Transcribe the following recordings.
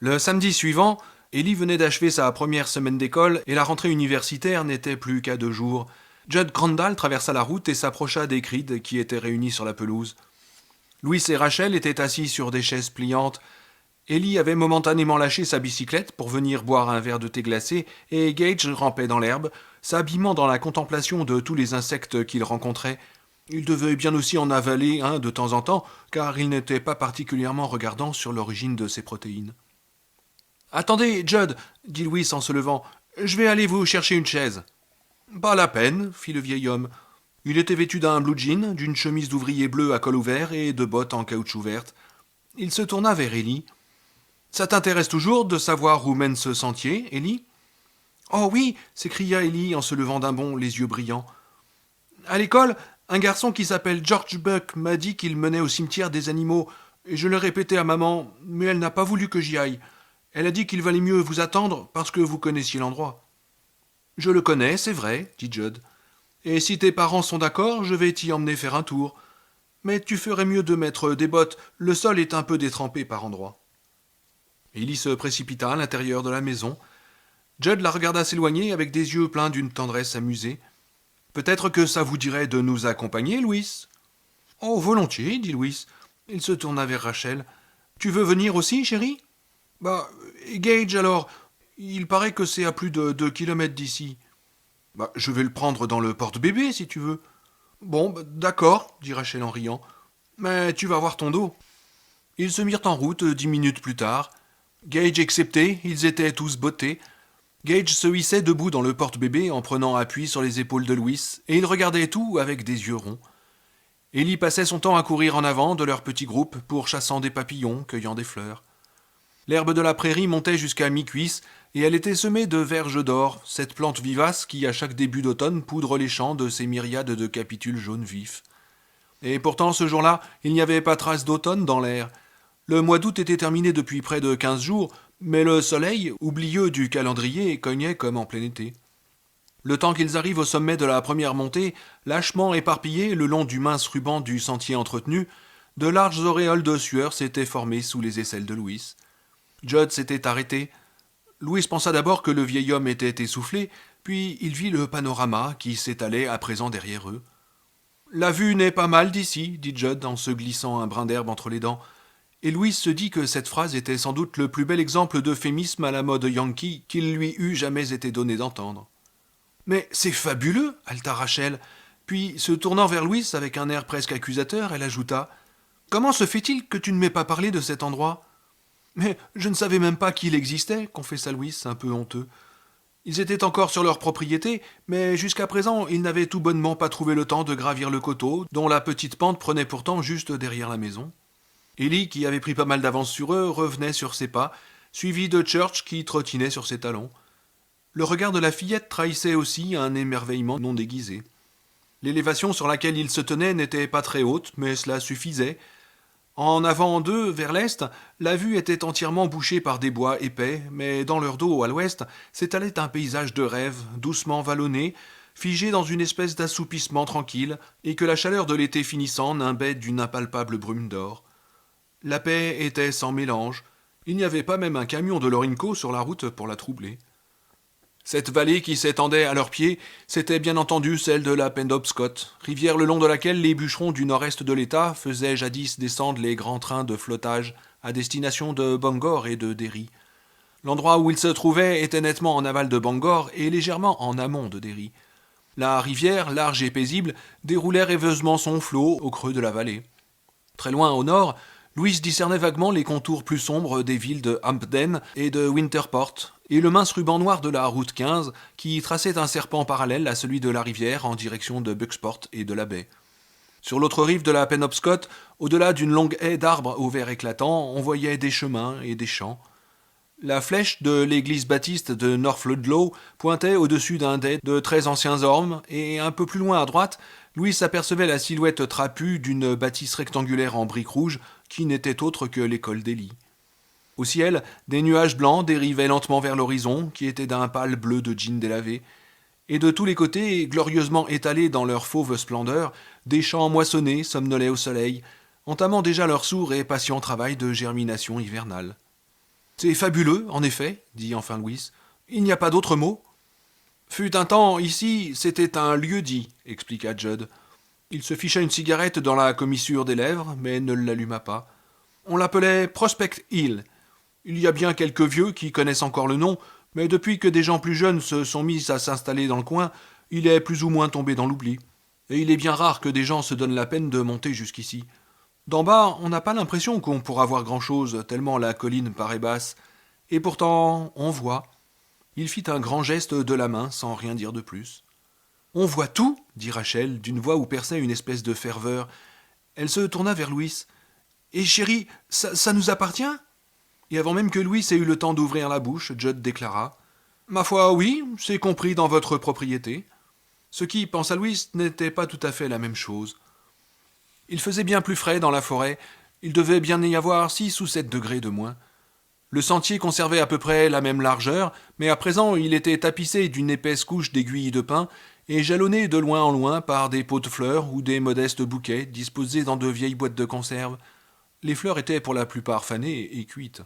Le samedi suivant, Ellie venait d'achever sa première semaine d'école et la rentrée universitaire n'était plus qu'à 2 jours. Judd Crandall traversa la route et s'approcha des Creed qui étaient réunis sur la pelouse. Louis et Rachel étaient assis sur des chaises pliantes. Ellie avait momentanément lâché sa bicyclette pour venir boire un verre de thé glacé et Gage rampait dans l'herbe, s'abîmant dans la contemplation de tous les insectes qu'il rencontrait. Il devait bien aussi en avaler un de temps en temps, car il n'était pas particulièrement regardant sur l'origine de ses protéines. Attendez, Judd, dit Louis en se levant, je vais aller vous chercher une chaise. Pas la peine, fit le vieil homme. Il était vêtu d'un blue jean, d'une chemise d'ouvrier bleu à col ouvert et de bottes en caoutchouc verte. Il se tourna vers Ellie. Ça t'intéresse toujours de savoir où mène ce sentier, Ellie? Oh oui, s'écria Ellie en se levant d'un bond, les yeux brillants. À l'école, un garçon qui s'appelle George Buck m'a dit qu'il menait au cimetière des animaux, et je l'ai répété à maman, mais elle n'a pas voulu que j'y aille. Elle a dit qu'il valait mieux vous attendre parce que vous connaissiez l'endroit. Je le connais, c'est vrai, dit Judd. Et si tes parents sont d'accord, je vais t'y emmener faire un tour. Mais tu ferais mieux de mettre des bottes, le sol est un peu détrempé par endroits. Ellie se précipita à l'intérieur de la maison. Judd la regarda s'éloigner avec des yeux pleins d'une tendresse amusée. Peut-être que ça vous dirait de nous accompagner, Louis? Oh, volontiers, dit Louis. Il se tourna vers Rachel. Tu veux venir aussi, chérie? Bah, et Gage alors? Il paraît que c'est à plus de 2 kilomètres d'ici. Bah, je vais le prendre dans le porte-bébé, si tu veux. Bon, bah, d'accord, dit Rachel en riant. Mais tu vas voir ton dos. Ils se mirent en route 10 minutes plus tard. Gage excepté, ils étaient tous bottés. Gage se hissait debout dans le porte-bébé en prenant appui sur les épaules de Louis, et il regardait tout avec des yeux ronds. Ellie passait son temps à courir en avant de leur petit groupe, pourchassant des papillons, cueillant des fleurs. L'herbe de la prairie montait jusqu'à mi-cuisse, et elle était semée de verges d'or, cette plante vivace qui, à chaque début d'automne, poudre les champs de ses myriades de capitules jaunes vifs. Et pourtant, ce jour-là, il n'y avait pas trace d'automne dans l'air. Le mois d'août était terminé depuis près de 15 jours, mais le soleil, oublieux du calendrier, cognait comme en plein été. Le temps qu'ils arrivent au sommet de la première montée, lâchement éparpillés le long du mince ruban du sentier entretenu, de larges auréoles de sueur s'étaient formées sous les aisselles de Louis. Judd s'était arrêté. Louis pensa d'abord que le vieil homme était essoufflé, puis il vit le panorama qui s'étalait à présent derrière eux. La vue n'est pas mal d'ici, dit Judd en se glissant un brin d'herbe entre les dents. Et Louis se dit que cette phrase était sans doute le plus bel exemple d'euphémisme à la mode yankee qu'il lui eût jamais été donné d'entendre. Mais c'est fabuleux, haleta Rachel. Puis, se tournant vers Louis avec un air presque accusateur, elle ajouta: Comment se fait-il que tu ne m'aies pas parlé de cet endroit? Mais je ne savais même pas qu'il existait, confessa Louis, un peu honteux. Ils étaient encore sur leur propriété, mais jusqu'à présent, ils n'avaient tout bonnement pas trouvé le temps de gravir le coteau, dont la petite pente prenait pourtant juste derrière la maison. Ellie, qui avait pris pas mal d'avance sur eux, revenait sur ses pas, suivie de Church qui trottinait sur ses talons. Le regard de la fillette trahissait aussi un émerveillement non déguisé. L'élévation sur laquelle ils se tenaient n'était pas très haute, mais cela suffisait. En avant d'eux, vers l'est, la vue était entièrement bouchée par des bois épais, mais dans leur dos, à l'ouest, s'étalait un paysage de rêve, doucement vallonné, figé dans une espèce d'assoupissement tranquille, et que la chaleur de l'été finissant nimbait d'une impalpable brume d'or. La paix était sans mélange. Il n'y avait pas même un camion de l'Orinco sur la route pour la troubler. Cette vallée qui s'étendait à leurs pieds, c'était bien entendu celle de la Penobscot, rivière le long de laquelle les bûcherons du nord-est de l'État faisaient jadis descendre les grands trains de flottage à destination de Bangor et de Derry. L'endroit où ils se trouvaient était nettement en aval de Bangor et légèrement en amont de Derry. La rivière, large et paisible, déroulait rêveusement son flot au creux de la vallée. Très loin au nord, Louis discernait vaguement les contours plus sombres des villes de Hampden et de Winterport, et le mince ruban noir de la route 15 qui traçait un serpent parallèle à celui de la rivière en direction de Bucksport et de la baie. Sur l'autre rive de la Penobscot, au-delà d'une longue haie d'arbres au vert éclatant, on voyait des chemins et des champs. La flèche de l'église baptiste de North Ludlow pointait au-dessus d'un dais de très anciens ormes, et un peu plus loin à droite, Louis apercevait la silhouette trapue d'une bâtisse rectangulaire en briques rouges qui n'était autre que l'école d'Élie. Au ciel, des nuages blancs dérivaient lentement vers l'horizon, qui était d'un pâle bleu de jean délavé, et de tous les côtés, glorieusement étalés dans leur fauve splendeur, des champs moissonnés somnolaient au soleil, entamant déjà leur sourd et patient travail de germination hivernale. C'est fabuleux, en effet, dit enfin Louis. Il n'y a pas d'autre mot. Fut un temps, ici, c'était un lieu-dit, expliqua Judd. Il se ficha une cigarette dans la commissure des lèvres, mais ne l'alluma pas. On l'appelait Prospect Hill. Il y a bien quelques vieux qui connaissent encore le nom, mais depuis que des gens plus jeunes se sont mis à s'installer dans le coin, il est plus ou moins tombé dans l'oubli. Et il est bien rare que des gens se donnent la peine de monter jusqu'ici. D'en bas, on n'a pas l'impression qu'on pourra voir grand-chose, tellement la colline paraît basse. Et pourtant, on voit. Il fit un grand geste de la main, sans rien dire de plus. On voit tout, dit Rachel, d'une voix où perçait une espèce de ferveur. Elle se tourna vers Louis. Et chérie, ça nous appartient ? Et avant même que Louis ait eu le temps d'ouvrir la bouche, Judd déclara. Ma foi, oui, c'est compris dans votre propriété. Ce qui, pensa Louis, n'était pas tout à fait la même chose. Il faisait bien plus frais dans la forêt. Il devait bien y avoir 6 ou 7 degrés de moins. Le sentier conservait à peu près la même largeur, mais à présent il était tapissé d'une épaisse couche d'aiguilles de pin et jalonné de loin en loin par des pots de fleurs ou des modestes bouquets disposés dans de vieilles boîtes de conserve. Les fleurs étaient pour la plupart fanées et cuites.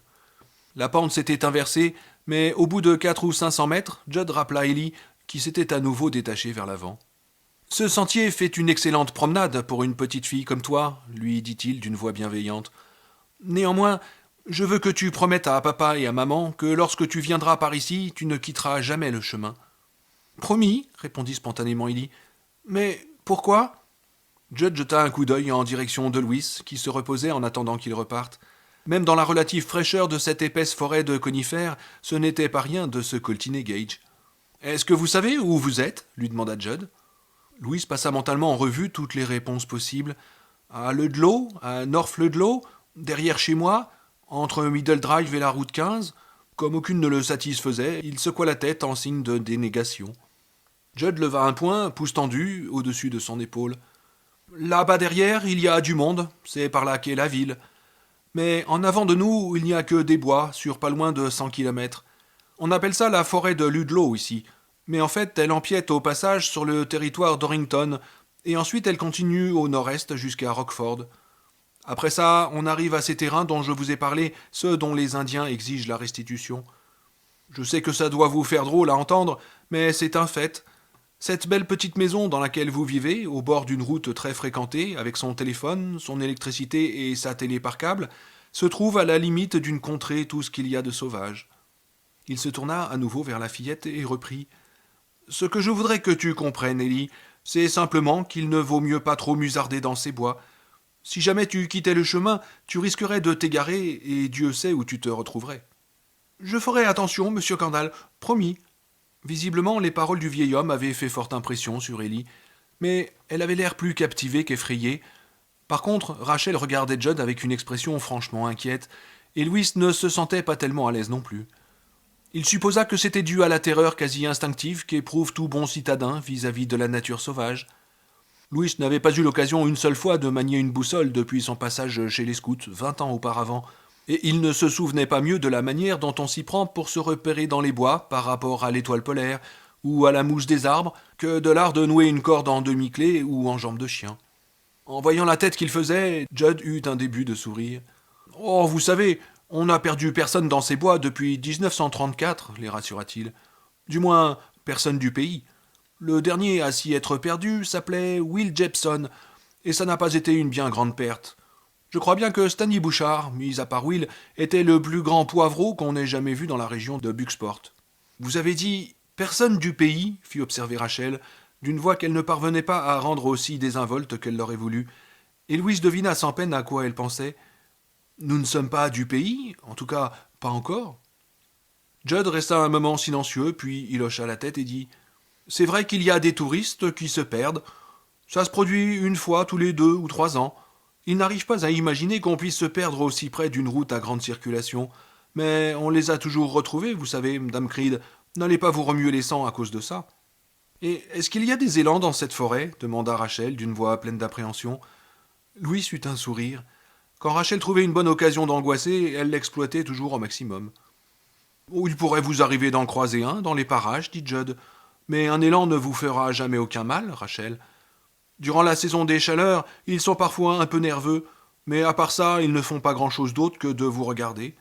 La pente s'était inversée, mais au bout de 400 ou 500 mètres, Judd rappela Ellie, qui s'était à nouveau détachée vers l'avant. « Ce sentier fait une excellente promenade pour une petite fille comme toi, lui dit-il d'une voix bienveillante. Néanmoins, je veux que tu promettes à papa et à maman que lorsque tu viendras par ici, tu ne quitteras jamais le chemin. »« Promis, répondit spontanément Ellie. Mais pourquoi ?» Judd jeta un coup d'œil en direction de Louis, qui se reposait en attendant qu'il reparte. Même dans la relative fraîcheur de cette épaisse forêt de conifères, ce n'était pas rien de se coltiner Gage. « Est-ce que vous savez où vous êtes ?» lui demanda Judd. Louis passa mentalement en revue toutes les réponses possibles. À Ludlow, à North Ludlow, derrière chez moi, entre Middle Drive et la route 15, comme aucune ne le satisfaisait, il secoua la tête en signe de dénégation. Judd leva un poing, pouce tendu, au-dessus de son épaule. Là-bas derrière, il y a du monde, c'est par là qu'est la ville. Mais en avant de nous, il n'y a que des bois, sur pas loin de 100 kilomètres. On appelle ça la forêt de Ludlow ici. Mais en fait, elle empiète au passage sur le territoire d'Orrington, et ensuite elle continue au nord-est jusqu'à Rockford. Après ça, on arrive à ces terrains dont je vous ai parlé, ceux dont les Indiens exigent la restitution. Je sais que ça doit vous faire drôle à entendre, mais c'est un fait. Cette belle petite maison dans laquelle vous vivez, au bord d'une route très fréquentée, avec son téléphone, son électricité et sa télé par câble, se trouve à la limite d'une contrée tout ce qu'il y a de sauvage. Il se tourna à nouveau vers la fillette et reprit. Ce que je voudrais que tu comprennes, Ellie, c'est simplement qu'il ne vaut mieux pas trop musarder dans ces bois. Si jamais tu quittais le chemin, tu risquerais de t'égarer, et Dieu sait où tu te retrouverais. Je ferai attention, monsieur Candal, promis. Visiblement, les paroles du vieil homme avaient fait forte impression sur Ellie, mais elle avait l'air plus captivée qu'effrayée. Par contre, Rachel regardait Judd avec une expression franchement inquiète, et Louis ne se sentait pas tellement à l'aise non plus. Il supposa que c'était dû à la terreur quasi instinctive qu'éprouve tout bon citadin vis-à-vis de la nature sauvage. Louis n'avait pas eu l'occasion une seule fois de manier une boussole depuis son passage chez les scouts 20 ans auparavant, et il ne se souvenait pas mieux de la manière dont on s'y prend pour se repérer dans les bois par rapport à l'étoile polaire ou à la mouche des arbres que de l'art de nouer une corde en demi-clé ou en jambe de chien. En voyant la tête qu'il faisait, Judd eut un début de sourire. « Oh, vous savez, on n'a perdu personne dans ces bois depuis 1934, les rassura-t-il. Du moins, personne du pays. Le dernier à s'y être perdu s'appelait Will Jepson, et ça n'a pas été une bien grande perte. Je crois bien que Stanley Bouchard, mis à part Will, était le plus grand poivreau qu'on ait jamais vu dans la région de Bucksport. Vous avez dit « personne du pays », fit observer Rachel, d'une voix qu'elle ne parvenait pas à rendre aussi désinvolte qu'elle l'aurait voulu, et Louise devina sans peine à quoi elle pensait. « Nous ne sommes pas du pays, en tout cas, pas encore. » Judd resta un moment silencieux, puis il hocha la tête et dit « C'est vrai qu'il y a des touristes qui se perdent. Ça se produit une fois tous les 2 ou 3 ans. Ils n'arrivent pas à imaginer qu'on puisse se perdre aussi près d'une route à grande circulation. Mais on les a toujours retrouvés, vous savez, Madame Creed. N'allez pas vous remuer les sangs à cause de ça. »« Et est-ce qu'il y a des élans dans cette forêt ?» demanda Rachel d'une voix pleine d'appréhension. Louis eut un sourire. Quand Rachel trouvait une bonne occasion d'angoisser, elle l'exploitait toujours au maximum. « Il pourrait vous arriver d'en croiser un dans les parages, dit Judd. Mais un élan ne vous fera jamais aucun mal, Rachel. Durant la saison des chaleurs, ils sont parfois un peu nerveux, mais à part ça, ils ne font pas grand-chose d'autre que de vous regarder.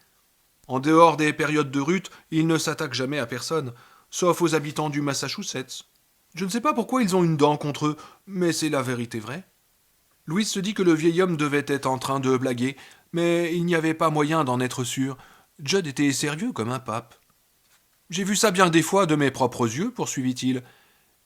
En dehors des périodes de rut, ils ne s'attaquent jamais à personne, sauf aux habitants du Massachusetts. Je ne sais pas pourquoi ils ont une dent contre eux, mais c'est la vérité vraie. Louise se dit que le vieil homme devait être en train de blaguer, mais il n'y avait pas moyen d'en être sûr. Judd était sérieux comme un pape. J'ai vu ça bien des fois de mes propres yeux, poursuivit-il.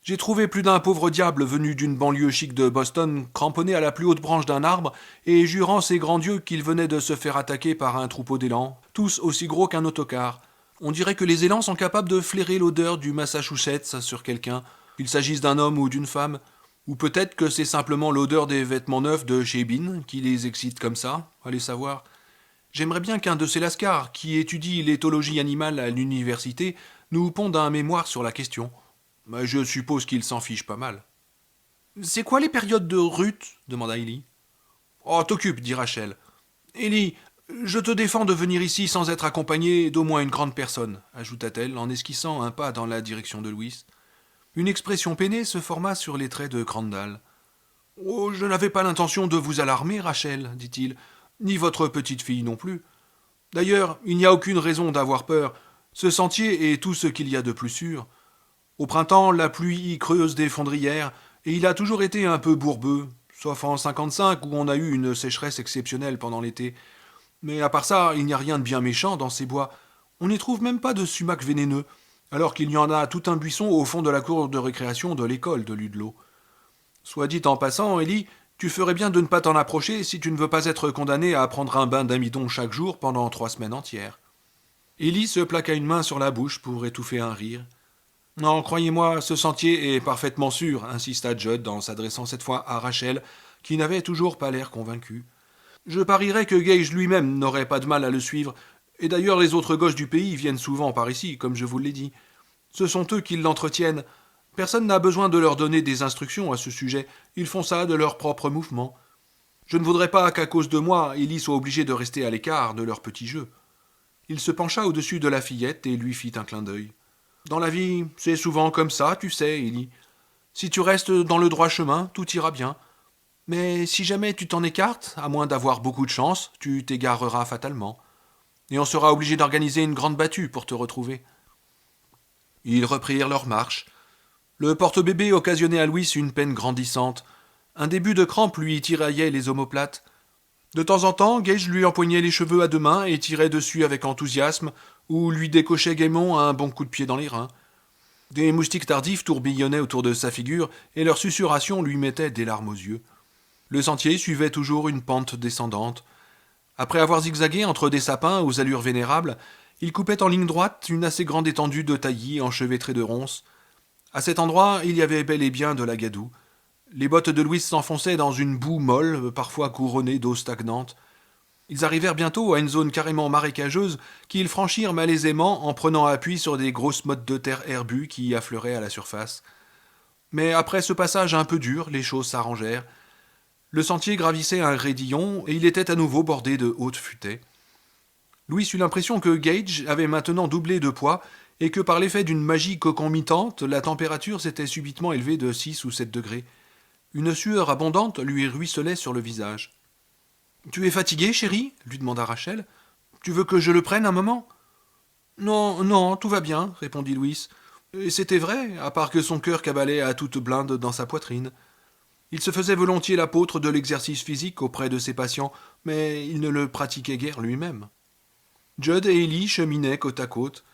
J'ai trouvé plus d'un pauvre diable venu d'une banlieue chic de Boston, cramponné à la plus haute branche d'un arbre, et jurant ses grands dieux qu'il venait de se faire attaquer par un troupeau d'élans, tous aussi gros qu'un autocar. On dirait que les élans sont capables de flairer l'odeur du Massachusetts sur quelqu'un, qu'il s'agisse d'un homme ou d'une femme. Ou peut-être que c'est simplement l'odeur des vêtements neufs de chez Bean qui les excite comme ça, allez savoir. J'aimerais bien qu'un de ces lascars, qui étudie l'éthologie animale à l'université, nous ponde un mémoire sur la question. Mais je suppose qu'il s'en fiche pas mal. C'est quoi les périodes de rut demanda Ellie. Oh, t'occupe, dit Rachel. Ellie, je te défends de venir ici sans être accompagné d'au moins une grande personne, ajouta-t-elle en esquissant un pas dans la direction de Louis. Une expression peinée se forma sur les traits de Crandall. Oh, je n'avais pas l'intention de vous alarmer, Rachel, dit-il, ni votre petite fille non plus. D'ailleurs, il n'y a aucune raison d'avoir peur. Ce sentier est tout ce qu'il y a de plus sûr. Au printemps, la pluie y creuse des fondrières, et il a toujours été un peu bourbeux, sauf en 55 où on a eu une sécheresse exceptionnelle pendant l'été. Mais à part ça, il n'y a rien de bien méchant dans ces bois. On n'y trouve même pas de sumac vénéneux, alors qu'il y en a tout un buisson au fond de la cour de récréation de l'école de Ludlow. Soit dit en passant, Ellie, tu ferais bien de ne pas t'en approcher si tu ne veux pas être condamné à prendre un bain d'amidon chaque jour pendant 3 semaines entières. Ellie se plaqua une main sur la bouche pour étouffer un rire. Non, croyez-moi, ce sentier est parfaitement sûr, insista Judd en s'adressant cette fois à Rachel, qui n'avait toujours pas l'air convaincue. Je parierais que Gage lui-même n'aurait pas de mal à le suivre, et d'ailleurs les autres gosses du pays viennent souvent par ici, comme je vous l'ai dit. Ce sont eux qui l'entretiennent. Personne n'a besoin de leur donner des instructions à ce sujet, ils font ça de leur propre mouvement. Je ne voudrais pas qu'à cause de moi, Ellie soit obligée de rester à l'écart de leur petit jeu. Il se pencha au-dessus de la fillette et lui fit un clin d'œil. Dans la vie, c'est souvent comme ça, tu sais, Ellie. Si tu restes dans le droit chemin, tout ira bien. Mais si jamais tu t'en écartes, à moins d'avoir beaucoup de chance, tu t'égareras fatalement. Et on sera obligé d'organiser une grande battue pour te retrouver. Ils reprirent leur marche. Le porte-bébé occasionnait à Louis une peine grandissante. Un début de crampe lui tiraillait les omoplates. De temps en temps, Gage lui empoignait les cheveux à 2 mains et tirait dessus avec enthousiasme, ou lui décochait gaiement un bon coup de pied dans les reins. Des moustiques tardifs tourbillonnaient autour de sa figure, et leur susurration lui mettait des larmes aux yeux. Le sentier suivait toujours une pente descendante. Après avoir zigzagué entre des sapins aux allures vénérables, il coupait en ligne droite une assez grande étendue de taillis enchevêtrée de ronces. À cet endroit, il y avait bel et bien de la gadoue. Les bottes de Louis s'enfonçaient dans une boue molle, parfois couronnée d'eau stagnante. Ils arrivèrent bientôt à une zone carrément marécageuse qu'ils franchirent malaisément en prenant appui sur des grosses mottes de terre herbues qui y affleuraient à la surface. Mais après ce passage un peu dur, les choses s'arrangèrent. Le sentier gravissait un raidillon et il était à nouveau bordé de hautes futaies. Louis eut l'impression que Gage avait maintenant doublé de poids et que par l'effet d'une magie concomitante, la température s'était subitement élevée de 6 ou 7 degrés. Une sueur abondante lui ruisselait sur le visage. « Tu es fatigué, chérie ?» lui demanda Rachel. « Tu veux que je le prenne un moment ?»« Non, non, tout va bien, » répondit Louis. Et c'était vrai, à part que son cœur cabalait à toute blinde dans sa poitrine. Il se faisait volontiers l'apôtre de l'exercice physique auprès de ses patients, mais il ne le pratiquait guère lui-même. Judd et Ellie cheminaient côte à côte.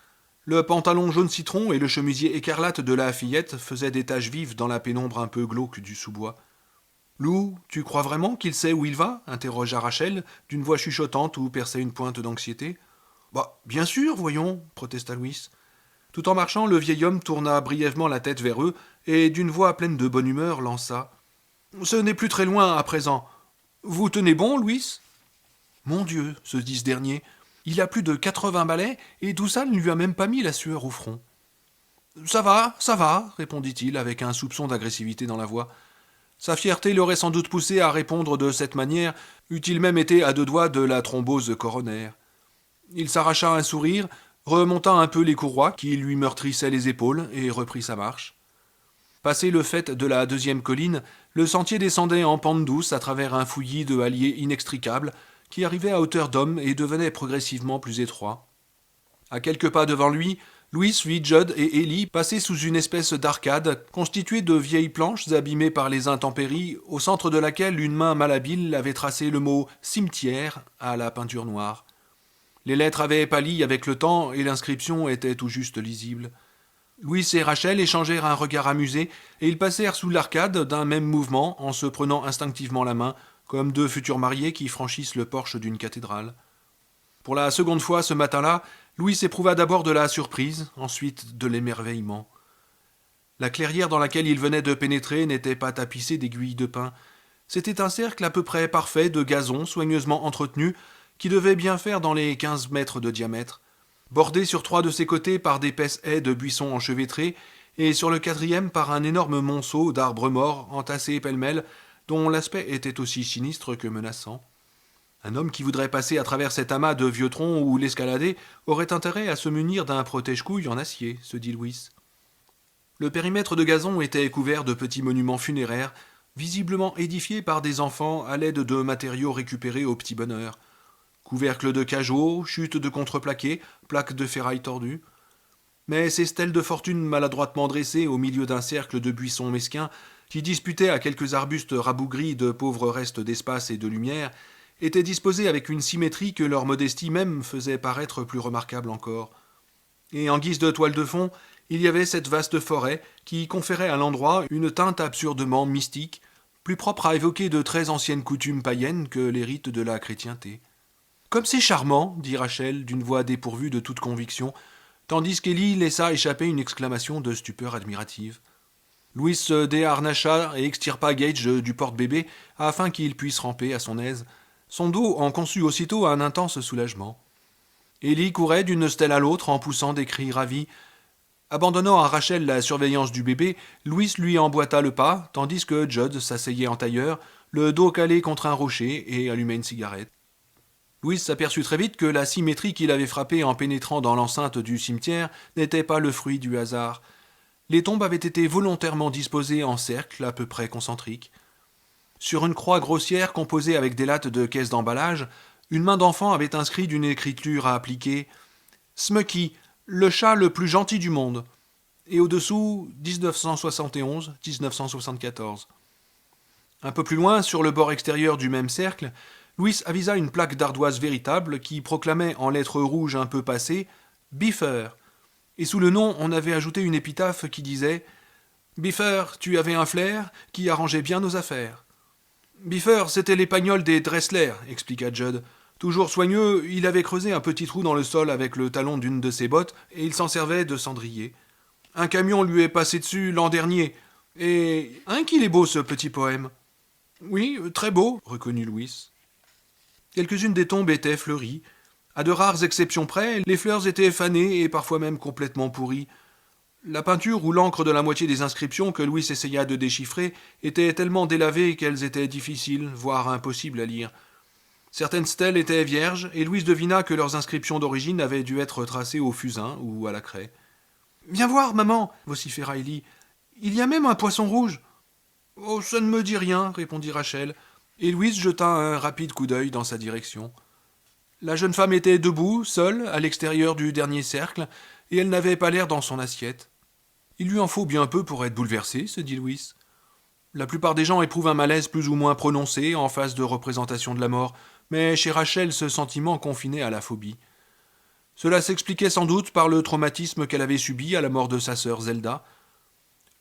Le pantalon jaune citron et le chemisier écarlate de la fillette faisaient des taches vives dans la pénombre un peu glauque du sous-bois. « Lou, tu crois vraiment qu'il sait où il va ?» interrogea Rachel, d'une voix chuchotante où perçait une pointe d'anxiété. « Bah, bien sûr, voyons, » protesta Louis. Tout en marchant, le vieil homme tourna brièvement la tête vers eux et, d'une voix pleine de bonne humeur, lança. « Ce n'est plus très loin à présent. Vous tenez bon, Louis ?»« Mon Dieu, se dit ce dernier, il a plus de 80 balais et tout ça ne lui a même pas mis la sueur au front. »« Ça va, répondit-il avec un soupçon d'agressivité dans la voix. Sa fierté l'aurait sans doute poussé à répondre de cette manière, eût-il même été à 2 doigts de la thrombose coronaire. Il s'arracha un sourire, remonta un peu les courroies qui lui meurtrissaient les épaules et reprit sa marche. Passé le faîte de la 2e colline, le sentier descendait en pente douce à travers un fouillis de halliers inextricables qui arrivait à hauteur d'homme et devenait progressivement plus étroit. À quelques pas devant lui, Louis vit Judd et Ellie passer sous une espèce d'arcade constituée de vieilles planches abîmées par les intempéries, au centre de laquelle une main malhabile avait tracé le mot cimetière à la peinture noire. Les lettres avaient pâli avec le temps et l'inscription était tout juste lisible. Louis et Rachel échangèrent un regard amusé et ils passèrent sous l'arcade d'un même mouvement en se prenant instinctivement la main, comme deux futurs mariés qui franchissent le porche d'une cathédrale. Pour la seconde fois ce matin-là, Louis éprouva d'abord de la surprise, ensuite de l'émerveillement. La clairière dans laquelle il venait de pénétrer n'était pas tapissée d'aiguilles de pin. C'était un cercle à peu près parfait de gazon soigneusement entretenu qui devait bien faire dans les 15 mètres de diamètre, bordé sur 3 de ses côtés par d'épaisses haies de buissons enchevêtrés et sur le 4e par un énorme monceau d'arbres morts entassés pêle-mêle dont l'aspect était aussi sinistre que menaçant. Un homme qui voudrait passer à travers cet amas de vieux troncs ou l'escalader aurait intérêt à se munir d'un protège-couille en acier, se dit Louis. Le périmètre de gazon était couvert de petits monuments funéraires, visiblement édifiés par des enfants à l'aide de matériaux récupérés au petit bonheur. Couvercles de cageots, chutes de contreplaqué, plaques de ferraille tordues. Mais ces stèles de fortune maladroitement dressées au milieu d'un cercle de buissons mesquins, qui disputaient à quelques arbustes rabougris de pauvres restes d'espace et de lumière, étaient disposées avec une symétrie que leur modestie même faisait paraître plus remarquable encore. Et en guise de toile de fond, il y avait cette vaste forêt qui conférait à l'endroit une teinte absurdement mystique, plus propre à évoquer de très anciennes coutumes païennes que les rites de la chrétienté. « Comme c'est charmant !» dit Rachel d'une voix dépourvue de toute conviction, tandis qu'Élie laissa échapper une exclamation de stupeur admirative. Louis se déharnacha et extirpa Gage du porte-bébé afin qu'il puisse ramper à son aise. Son dos en conçut aussitôt un intense soulagement. Élie courait d'une stèle à l'autre en poussant des cris ravis. Abandonnant à Rachel la surveillance du bébé, Louis lui emboîta le pas, tandis que Judd s'asseyait en tailleur, le dos calé contre un rocher et allumait une cigarette. Louis s'aperçut très vite que la symétrie qu'il avait frappée en pénétrant dans l'enceinte du cimetière n'était pas le fruit du hasard. Les tombes avaient été volontairement disposées en cercles à peu près concentriques. Sur une croix grossière composée avec des lattes de caisses d'emballage, une main d'enfant avait inscrit d'une écriture à appliquer « Smucky, le chat le plus gentil du monde » et au-dessous 1971-1974. Un peu plus loin, sur le bord extérieur du même cercle, Louis avisa une plaque d'ardoise véritable qui proclamait en lettres rouges un peu passées « Biffer ». Et sous le nom, on avait ajouté une épitaphe qui disait « Biffer, tu avais un flair qui arrangeait bien nos affaires ». Biffer, c'était l'épagnol des Dressler, expliqua Judd. Toujours soigneux, il avait creusé un petit trou dans le sol avec le talon d'une de ses bottes et il s'en servait de cendrier. Un camion lui est passé dessus l'an dernier. Et hein qu'il est beau ce petit poème. Oui, très beau, reconnut Louis. Quelques-unes des tombes étaient fleuries. À de rares exceptions près, les fleurs étaient fanées et parfois même complètement pourries. La peinture ou l'encre de la moitié des inscriptions que Louis essaya de déchiffrer était tellement délavée qu'elles étaient difficiles, voire impossibles à lire. Certaines stèles étaient vierges, et Louis devina que leurs inscriptions d'origine avaient dû être tracées au fusain ou à la craie. « Viens voir, maman !» vociféra Élie. « Il y a même un poisson rouge !»« Oh, ça ne me dit rien !» répondit Rachel, et Louise jeta un rapide coup d'œil dans sa direction. La jeune femme était debout, seule, à l'extérieur du dernier cercle, et elle n'avait pas l'air dans son assiette. « Il lui en faut bien peu pour être bouleversé, se dit Louis. La plupart des gens éprouvent un malaise plus ou moins prononcé en face de représentations de la mort, mais chez Rachel ce sentiment confinait à la phobie. Cela s'expliquait sans doute par le traumatisme qu'elle avait subi à la mort de sa sœur Zelda.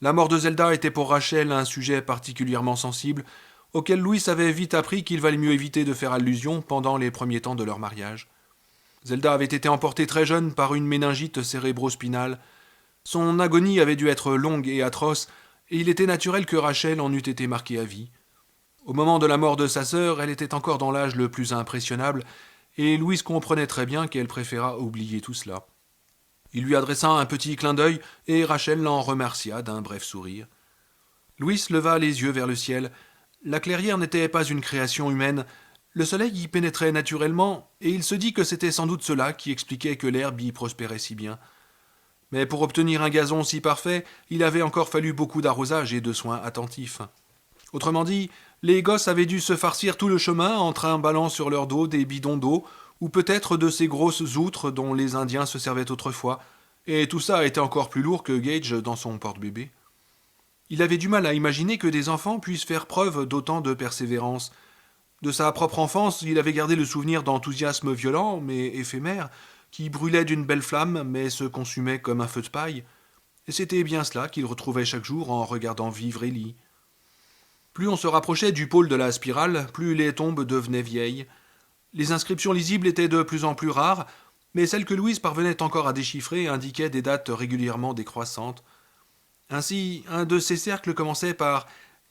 La mort de Zelda était pour Rachel un sujet particulièrement sensible, auquel Louis avait vite appris qu'il valait mieux éviter de faire allusion pendant les premiers temps de leur mariage. Zelda avait été emportée très jeune par une méningite cérébro-spinale. Son agonie avait dû être longue et atroce, et il était naturel que Rachel en eût été marquée à vie. Au moment de la mort de sa sœur, elle était encore dans l'âge le plus impressionnable, et Louise comprenait très bien qu'elle préféra oublier tout cela. Il lui adressa un petit clin d'œil, et Rachel l'en remercia d'un bref sourire. Louis leva les yeux vers le ciel. La clairière n'était pas une création humaine. Le soleil y pénétrait naturellement, et il se dit que c'était sans doute cela qui expliquait que l'herbe y prospérait si bien. Mais pour obtenir un gazon si parfait, il avait encore fallu beaucoup d'arrosage et de soins attentifs. Autrement dit, les gosses avaient dû se farcir tout le chemin en trimballant sur leur dos des bidons d'eau ou peut-être de ces grosses outres dont les Indiens se servaient autrefois, et tout ça était encore plus lourd que Gage dans son porte-bébé. Il avait du mal à imaginer que des enfants puissent faire preuve d'autant de persévérance. De sa propre enfance, il avait gardé le souvenir d'enthousiasme violent, mais éphémère, qui brûlait d'une belle flamme, mais se consumait comme un feu de paille. Et c'était bien cela qu'il retrouvait chaque jour en regardant vivre Ellie. Plus on se rapprochait du pôle de la spirale, plus les tombes devenaient vieilles. Les inscriptions lisibles étaient de plus en plus rares, mais celles que Louise parvenait encore à déchiffrer indiquaient des dates régulièrement décroissantes. Ainsi, un de ces cercles commençait par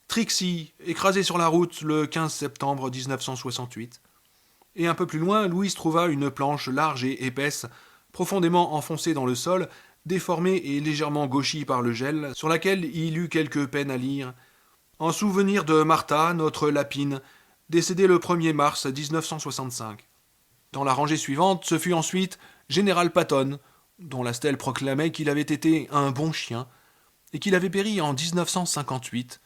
Trixie, écrasé sur la route le 15 septembre 1968. Et un peu plus loin, Louise trouva une planche large et épaisse, profondément enfoncée dans le sol, déformée et légèrement gauchie par le gel, sur laquelle il eut quelque peine à lire. En souvenir de Martha, notre lapine, décédée le 1er mars 1965. Dans la rangée suivante, ce fut ensuite Général Patton, dont la stèle proclamait qu'il avait été un bon chien, et qu'il avait péri en 1958.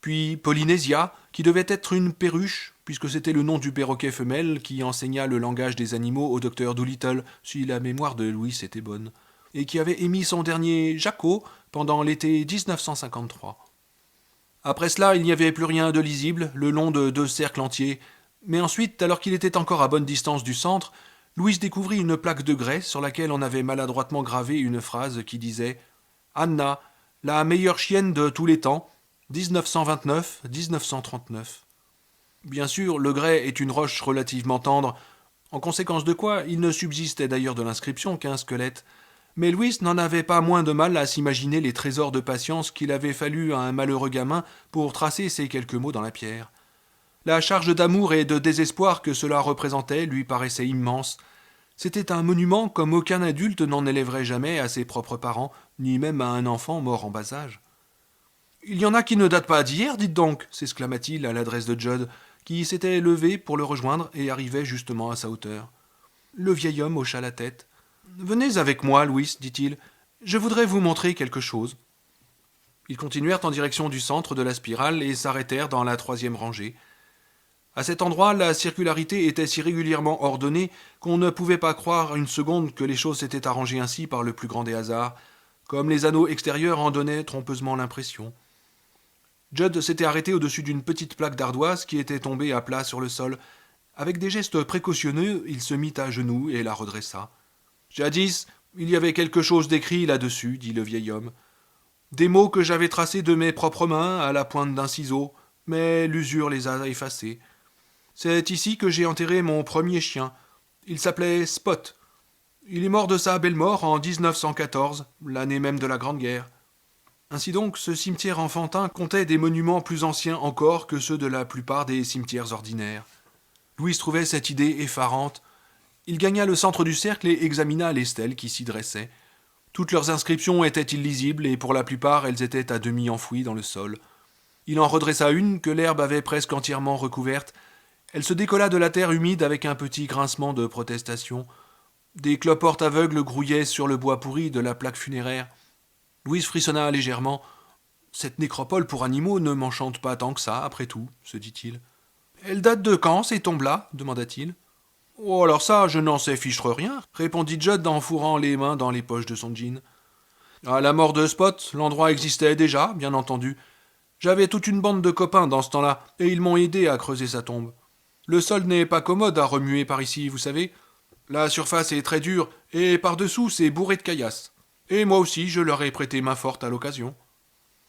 Puis Polynésia, qui devait être une perruche, puisque c'était le nom du perroquet femelle qui enseigna le langage des animaux au docteur Doolittle, si la mémoire de Louis était bonne, et qui avait émis son dernier Jaco pendant l'été 1953. Après cela, il n'y avait plus rien de lisible, le long de 2 cercles entiers, mais ensuite, alors qu'il était encore à bonne distance du centre, Louis découvrit une plaque de grès sur laquelle on avait maladroitement gravé une phrase qui disait « Anna, la meilleure chienne de tous les temps, 1929-1939. » Bien sûr, le grès est une roche relativement tendre, en conséquence de quoi il ne subsistait d'ailleurs de l'inscription qu'un squelette, mais Louis n'en avait pas moins de mal à s'imaginer les trésors de patience qu'il avait fallu à un malheureux gamin pour tracer ces quelques mots dans la pierre. La charge d'amour et de désespoir que cela représentait lui paraissait immense. C'était un monument comme aucun adulte n'en élèverait jamais à ses propres parents, ni même à un enfant mort en bas âge. « Il y en a qui ne datent pas d'hier, dites donc !» s'exclama-t-il à l'adresse de Judd, qui s'était levé pour le rejoindre et arrivait justement à sa hauteur. Le vieil homme hocha la tête. « Venez avec moi, Louis, dit-il. Je voudrais vous montrer quelque chose. » Ils continuèrent en direction du centre de la spirale et s'arrêtèrent dans la 3e rangée. À cet endroit, la circularité était si régulièrement ordonnée qu'on ne pouvait pas croire une seconde que les choses s'étaient arrangées ainsi par le plus grand des hasards, comme les anneaux extérieurs en donnaient trompeusement l'impression. Judd s'était arrêté au-dessus d'une petite plaque d'ardoise qui était tombée à plat sur le sol. Avec des gestes précautionneux, il se mit à genoux et la redressa. « Jadis, il y avait quelque chose d'écrit là-dessus, dit le vieil homme. Des mots que j'avais tracés de mes propres mains à la pointe d'un ciseau, mais l'usure les a effacés. C'est ici que j'ai enterré mon premier chien. Il s'appelait Spot. Il est mort de sa belle mort en 1914, l'année même de la Grande Guerre. Ainsi donc, ce cimetière enfantin comptait des monuments plus anciens encore que ceux de la plupart des cimetières ordinaires. Louis trouvait cette idée effarante. Il gagna le centre du cercle et examina les stèles qui s'y dressaient. Toutes leurs inscriptions étaient illisibles et pour la plupart elles étaient à demi enfouies dans le sol. Il en redressa une que l'herbe avait presque entièrement recouverte. Elle se décolla de la terre humide avec un petit grincement de protestation. Des cloportes aveugles grouillaient sur le bois pourri de la plaque funéraire. Louise frissonna légèrement. « Cette nécropole pour animaux ne m'enchante pas tant que ça, après tout, » se dit-il. « Elle date de quand, ces tombes-là » demanda-t-il. « Oh, alors ça, je n'en sais fichtre rien, » répondit Judd en fourrant les mains dans les poches de son jean. « À la mort de Spot, l'endroit existait déjà, bien entendu. J'avais toute une bande de copains dans ce temps-là, et ils m'ont aidé à creuser sa tombe. Le sol n'est pas commode à remuer par ici, vous savez. La surface est très dure, et par-dessous, c'est bourré de caillasses. Et moi aussi, je leur ai prêté main forte à l'occasion. »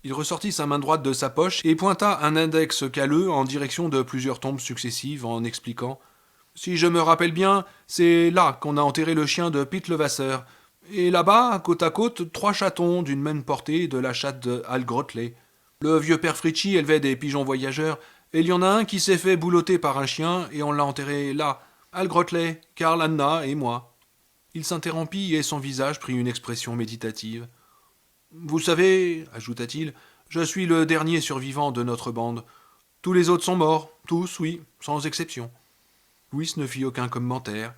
Il ressortit sa main droite de sa poche et pointa un index calleux en direction de plusieurs tombes successives en expliquant « Si je me rappelle bien, c'est là qu'on a enterré le chien de Pete Levasseur. Et là-bas, côte à côte, 3 chatons d'une même portée de la chatte de Al Grotley. Le vieux père Fritchie élevait des pigeons voyageurs, et il y en a un qui s'est fait boulotter par un chien et on l'a enterré là. Al Grotley, Karl, Anna et moi. » Il s'interrompit et son visage prit une expression méditative. « Vous savez, ajouta-t-il, je suis le dernier survivant de notre bande. Tous les autres sont morts, tous, oui, sans exception. » Louis ne fit aucun commentaire.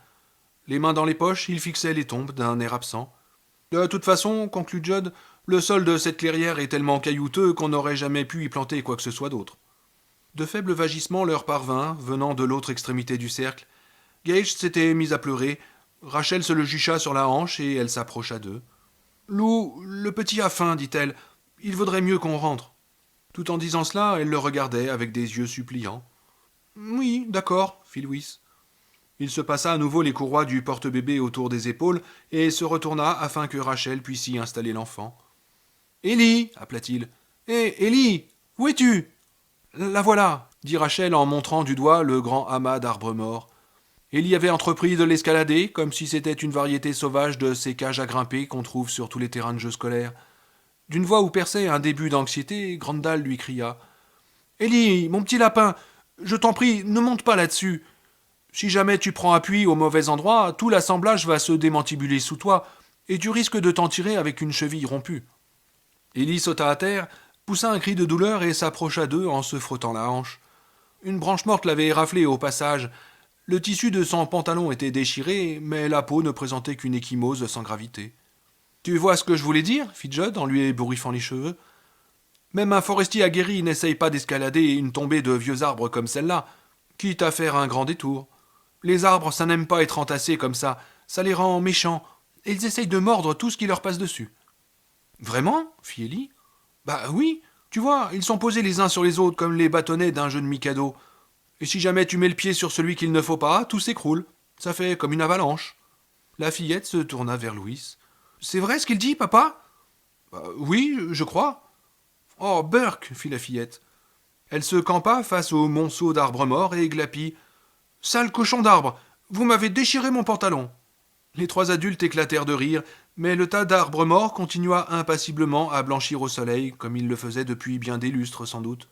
Les mains dans les poches, il fixait les tombes d'un air absent. « De toute façon, conclut Judd, le sol de cette clairière est tellement caillouteux qu'on n'aurait jamais pu y planter quoi que ce soit d'autre. » De faibles vagissements leur parvinrent, venant de l'autre extrémité du cercle, Gage s'était mise à pleurer. Rachel se le jucha sur la hanche et elle s'approcha d'eux. Lou, le petit a faim, dit-elle. Il vaudrait mieux qu'on rentre. Tout en disant cela, elle le regardait avec des yeux suppliants. Oui, d'accord, fit Louis. Il se passa à nouveau les courroies du porte-bébé autour des épaules et se retourna afin que Rachel puisse y installer l'enfant. Ellie, appela-t-il. Hé, Ellie, où es-tu? La voilà, dit Rachel en montrant du doigt le grand amas d'arbres morts. Ellie avait entrepris de l'escalader, comme si c'était une variété sauvage de ces cages à grimper qu'on trouve sur tous les terrains de jeux scolaires. D'une voix où perçait un début d'anxiété, Grandal lui cria. Ellie, mon petit lapin, je t'en prie, ne monte pas là-dessus. Si jamais tu prends appui au mauvais endroit, tout l'assemblage va se démantibuler sous toi, et tu risques de t'en tirer avec une cheville rompue. Ellie sauta à terre, poussa un cri de douleur et s'approcha d'eux en se frottant la hanche. Une branche morte l'avait raflé au passage. Le tissu de son pantalon était déchiré, mais la peau ne présentait qu'une ecchymose sans gravité. Tu vois ce que je voulais dire, fit Judd en lui ébouriffant les cheveux. Même un forestier aguerri n'essaye pas d'escalader une tombée de vieux arbres comme celle-là, quitte à faire un grand détour. Les arbres, ça n'aime pas être entassés comme ça les rend méchants, et ils essayent de mordre tout ce qui leur passe dessus. Vraiment? Fit Ellie. Bah oui, tu vois, ils sont posés les uns sur les autres comme les bâtonnets d'un jeu de Mikado. Et si jamais tu mets le pied sur celui qu'il ne faut pas, tout s'écroule. Ça fait comme une avalanche. La fillette se tourna vers Louis. C'est vrai ce qu'il dit, papa? Oui, je crois. Oh, Burke, fit la fillette. Elle se campa face au monceau d'arbres morts et glapit. Sale cochon d'arbre, vous m'avez déchiré mon pantalon. Les trois adultes éclatèrent de rire, mais le tas d'arbres morts continua impassiblement à blanchir au soleil, comme il le faisait depuis bien des lustres sans doute.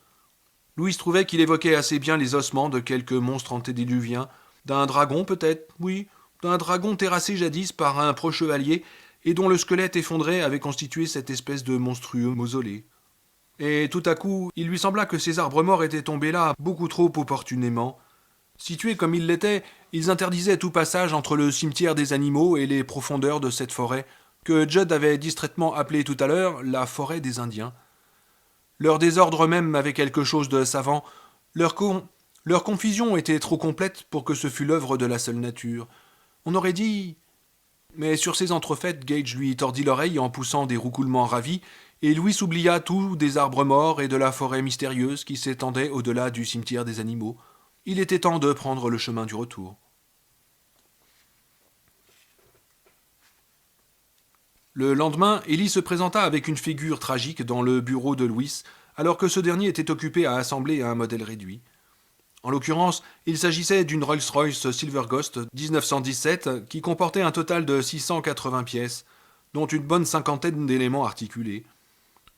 Louis trouvait qu'il évoquait assez bien les ossements de quelque monstre antédiluvien, d'un dragon peut-être, oui, d'un dragon terrassé jadis par un pro-chevalier, et dont le squelette effondré avait constitué cette espèce de monstrueux mausolée. Et tout à coup, il lui sembla que ces arbres morts étaient tombés là beaucoup trop opportunément. Situés comme ils l'étaient, ils interdisaient tout passage entre le cimetière des animaux et les profondeurs de cette forêt, que Judd avait distraitement appelée tout à l'heure la forêt des Indiens. Leur désordre même avait quelque chose de savant. Leur confusion était trop complète pour que ce fût l'œuvre de la seule nature. On aurait dit... Mais sur ces entrefaites, Gage lui tordit l'oreille en poussant des roucoulements ravis, et Louis oublia tout des arbres morts et de la forêt mystérieuse qui s'étendait au-delà du cimetière des animaux. Il était temps de prendre le chemin du retour. Le lendemain, Ellie se présenta avec une figure tragique dans le bureau de Louis, alors que ce dernier était occupé à assembler un modèle réduit. En l'occurrence, il s'agissait d'une Rolls-Royce Silver Ghost 1917 qui comportait un total de 680 pièces, dont une bonne cinquantaine d'éléments articulés.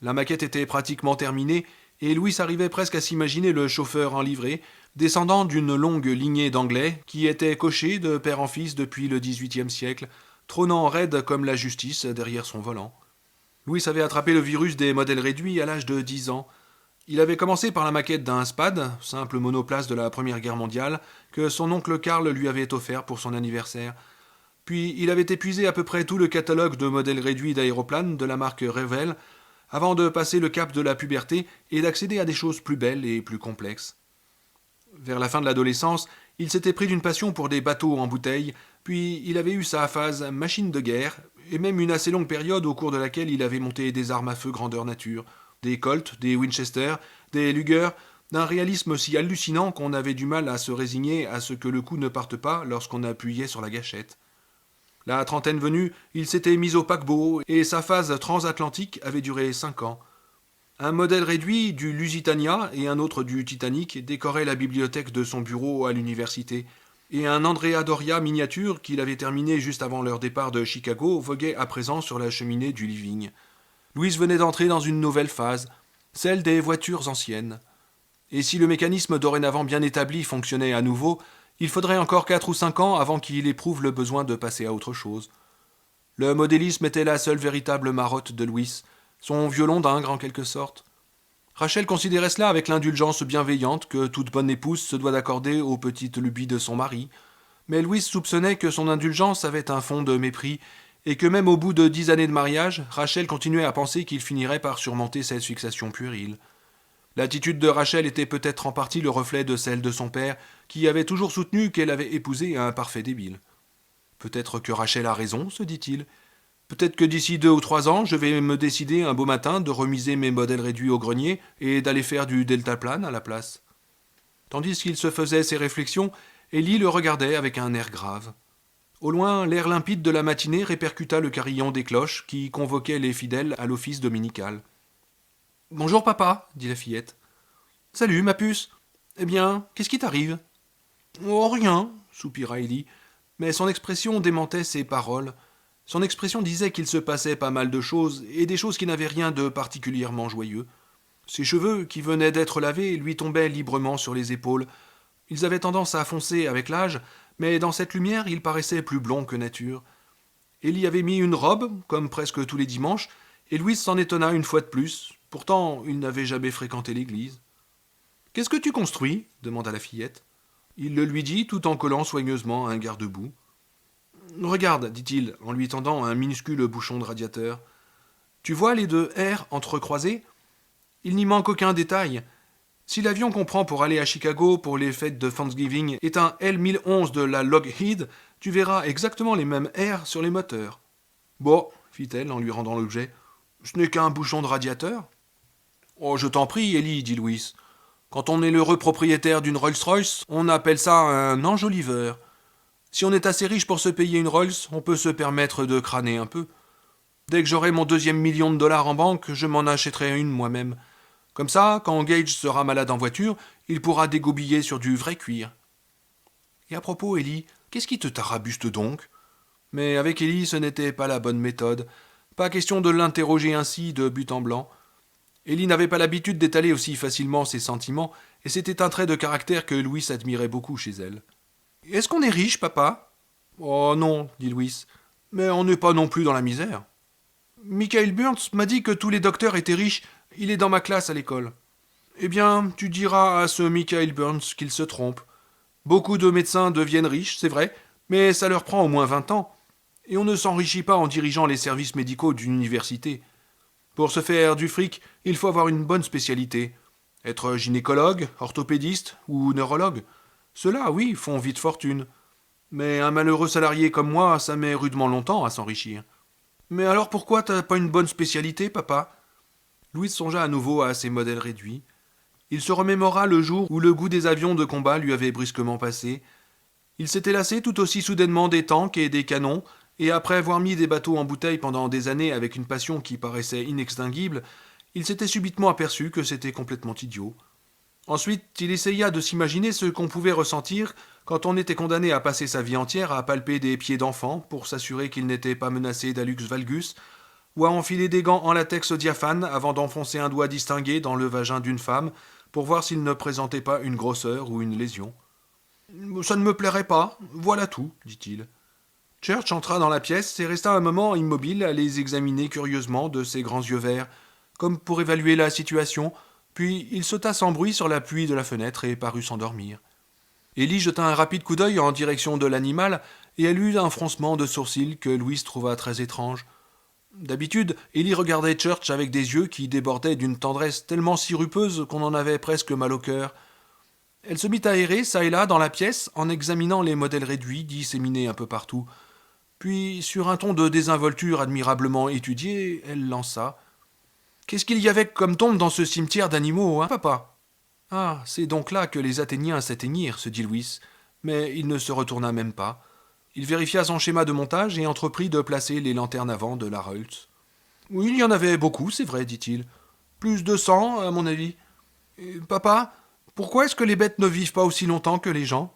La maquette était pratiquement terminée et Louis arrivait presque à s'imaginer le chauffeur en livrée, descendant d'une longue lignée d'Anglais qui étaient cochés de père en fils depuis le XVIIIe siècle, trônant raide comme la justice derrière son volant. Louis avait attrapé le virus des modèles réduits à l'âge de 10 ans. Il avait commencé par la maquette d'un Spad, simple monoplace de la Première Guerre mondiale, que son oncle Karl lui avait offert pour son anniversaire. Puis il avait épuisé à peu près tout le catalogue de modèles réduits d'aéroplanes de la marque Revell, avant de passer le cap de la puberté et d'accéder à des choses plus belles et plus complexes. Vers la fin de l'adolescence, il s'était pris d'une passion pour des bateaux en bouteille, puis il avait eu sa phase machine de guerre, et même une assez longue période au cours de laquelle il avait monté des armes à feu grandeur nature, des Colt, des Winchester, des Luger, d'un réalisme si hallucinant qu'on avait du mal à se résigner à ce que le coup ne parte pas lorsqu'on appuyait sur la gâchette. La trentaine venue, il s'était mis au paquebot et sa phase transatlantique avait duré 5 ans. Un modèle réduit du Lusitania et un autre du Titanic décoraient la bibliothèque de son bureau à l'université, et un Andrea Doria miniature qu'il avait terminé juste avant leur départ de Chicago voguait à présent sur la cheminée du living. Louise venait d'entrer dans une nouvelle phase, celle des voitures anciennes. Et si le mécanisme dorénavant bien établi fonctionnait à nouveau, il faudrait encore 4 ou 5 ans avant qu'il éprouve le besoin de passer à autre chose. Le modélisme était la seule véritable marotte de Louis, son violon d'Ingres en quelque sorte. Rachel considérait cela avec l'indulgence bienveillante que toute bonne épouse se doit d'accorder aux petites lubies de son mari, mais Louise soupçonnait que son indulgence avait un fond de mépris, et que même au bout de 10 années de mariage, Rachel continuait à penser qu'il finirait par surmonter cette fixation puérile. L'attitude de Rachel était peut-être en partie le reflet de celle de son père, qui avait toujours soutenu qu'elle avait épousé un parfait débile. Peut-être que Rachel a raison, se dit-il. Peut-être que d'ici 2 ou 3 ans, je vais me décider un beau matin de remiser mes modèles réduits au grenier et d'aller faire du deltaplane à la place. Tandis qu'il se faisait ces réflexions, Ellie le regardait avec un air grave. Au loin, l'air limpide de la matinée répercuta le carillon des cloches qui convoquaient les fidèles à l'office dominical. « Bonjour papa, dit la fillette. « Salut ma puce. Eh bien, qu'est-ce qui t'arrive ?»« Oh, rien, soupira Ellie, mais son expression démentait ses paroles. Son expression disait qu'il se passait pas mal de choses, et des choses qui n'avaient rien de particulièrement joyeux. Ses cheveux, qui venaient d'être lavés, lui tombaient librement sur les épaules. Ils avaient tendance à foncer avec l'âge, mais dans cette lumière, il paraissait plus blond que nature. Ellie avait mis une robe, comme presque tous les dimanches, et Louise s'en étonna une fois de plus. Pourtant, il n'avait jamais fréquenté l'église. « Qu'est-ce que tu construis » demanda la fillette. Il le lui dit tout en collant soigneusement un garde-boue. « Regarde, dit-il, en lui tendant un minuscule bouchon de radiateur. Tu vois les 2 R entrecroisés ? Il n'y manque aucun détail. Si l'avion qu'on prend pour aller à Chicago pour les fêtes de Thanksgiving est un L-1011 de la Lockheed, tu verras exactement les mêmes R sur les moteurs. »« Bon, fit-elle en lui rendant l'objet, ce n'est qu'un bouchon de radiateur. »« Oh, je t'en prie, Ellie, dit Louis. Quand on est l'heureux propriétaire d'une Rolls-Royce, on appelle ça un enjoliveur. Si on est assez riche pour se payer une Rolls, on peut se permettre de crâner un peu. Dès que j'aurai mon 2e million de dollars en banque, je m'en achèterai une moi-même. Comme ça, quand Gage sera malade en voiture, il pourra dégoubiller sur du vrai cuir. »« Et à propos, Ellie, qu'est-ce qui te tarabuste donc ?» Mais avec Ellie, ce n'était pas la bonne méthode. Pas question de l'interroger ainsi de but en blanc. Ellie n'avait pas l'habitude d'étaler aussi facilement ses sentiments, et c'était un trait de caractère que Louis admirait beaucoup chez elle. « Est-ce qu'on est riche, papa ?»« Oh non, dit Louis, mais on n'est pas non plus dans la misère. »« Michael Burns m'a dit que tous les docteurs étaient riches, il est dans ma classe à l'école. »« Eh bien, tu diras à ce Michael Burns qu'il se trompe. Beaucoup de médecins deviennent riches, c'est vrai, mais ça leur prend au moins 20 ans. Et on ne s'enrichit pas en dirigeant les services médicaux d'une université. Pour se faire du fric, il faut avoir une bonne spécialité. Être gynécologue, orthopédiste ou neurologue. Ceux-là, oui, font vite fortune. Mais un malheureux salarié comme moi, ça met rudement longtemps à s'enrichir. Mais alors pourquoi t'as pas une bonne spécialité, papa ? Louise songea à nouveau à ses modèles réduits. Il se remémora le jour où le goût des avions de combat lui avait brusquement passé. Il s'était lassé tout aussi soudainement des tanks et des canons, et après avoir mis des bateaux en bouteille pendant des années avec une passion qui paraissait inextinguible, il s'était subitement aperçu que c'était complètement idiot. Ensuite, il essaya de s'imaginer ce qu'on pouvait ressentir quand on était condamné à passer sa vie entière à palper des pieds d'enfants pour s'assurer qu'ils n'étaient pas menacés d'hallux valgus, ou à enfiler des gants en latex diaphane avant d'enfoncer un doigt distingué dans le vagin d'une femme pour voir s'il ne présentait pas une grosseur ou une lésion. « Ça ne me plairait pas, voilà tout, dit-il. » Church entra dans la pièce et resta un moment immobile à les examiner curieusement de ses grands yeux verts, comme pour évaluer la situation, puis il sauta sans bruit sur l'appui de la fenêtre et parut s'endormir. Ellie jeta un rapide coup d'œil en direction de l'animal et elle eut un froncement de sourcils que Louise trouva très étrange. D'habitude, Ellie regardait Church avec des yeux qui débordaient d'une tendresse tellement sirupeuse qu'on en avait presque mal au cœur. Elle se mit à errer çà et là dans la pièce en examinant les modèles réduits disséminés un peu partout. Puis, sur un ton de désinvolture admirablement étudié, elle lança « Qu'est-ce qu'il y avait comme tombe dans ce cimetière d'animaux, hein, papa ?» Ah, c'est donc là que les Athéniens s'éteignirent, se dit Louis, mais il ne se retourna même pas. Il vérifia son schéma de montage et entreprit de placer les lanternes avant de la Rolls. « Oui, il y en avait beaucoup, c'est vrai, dit-il. Plus de 100, à mon avis. Papa, pourquoi est-ce que les bêtes ne vivent pas aussi longtemps que les gens ? »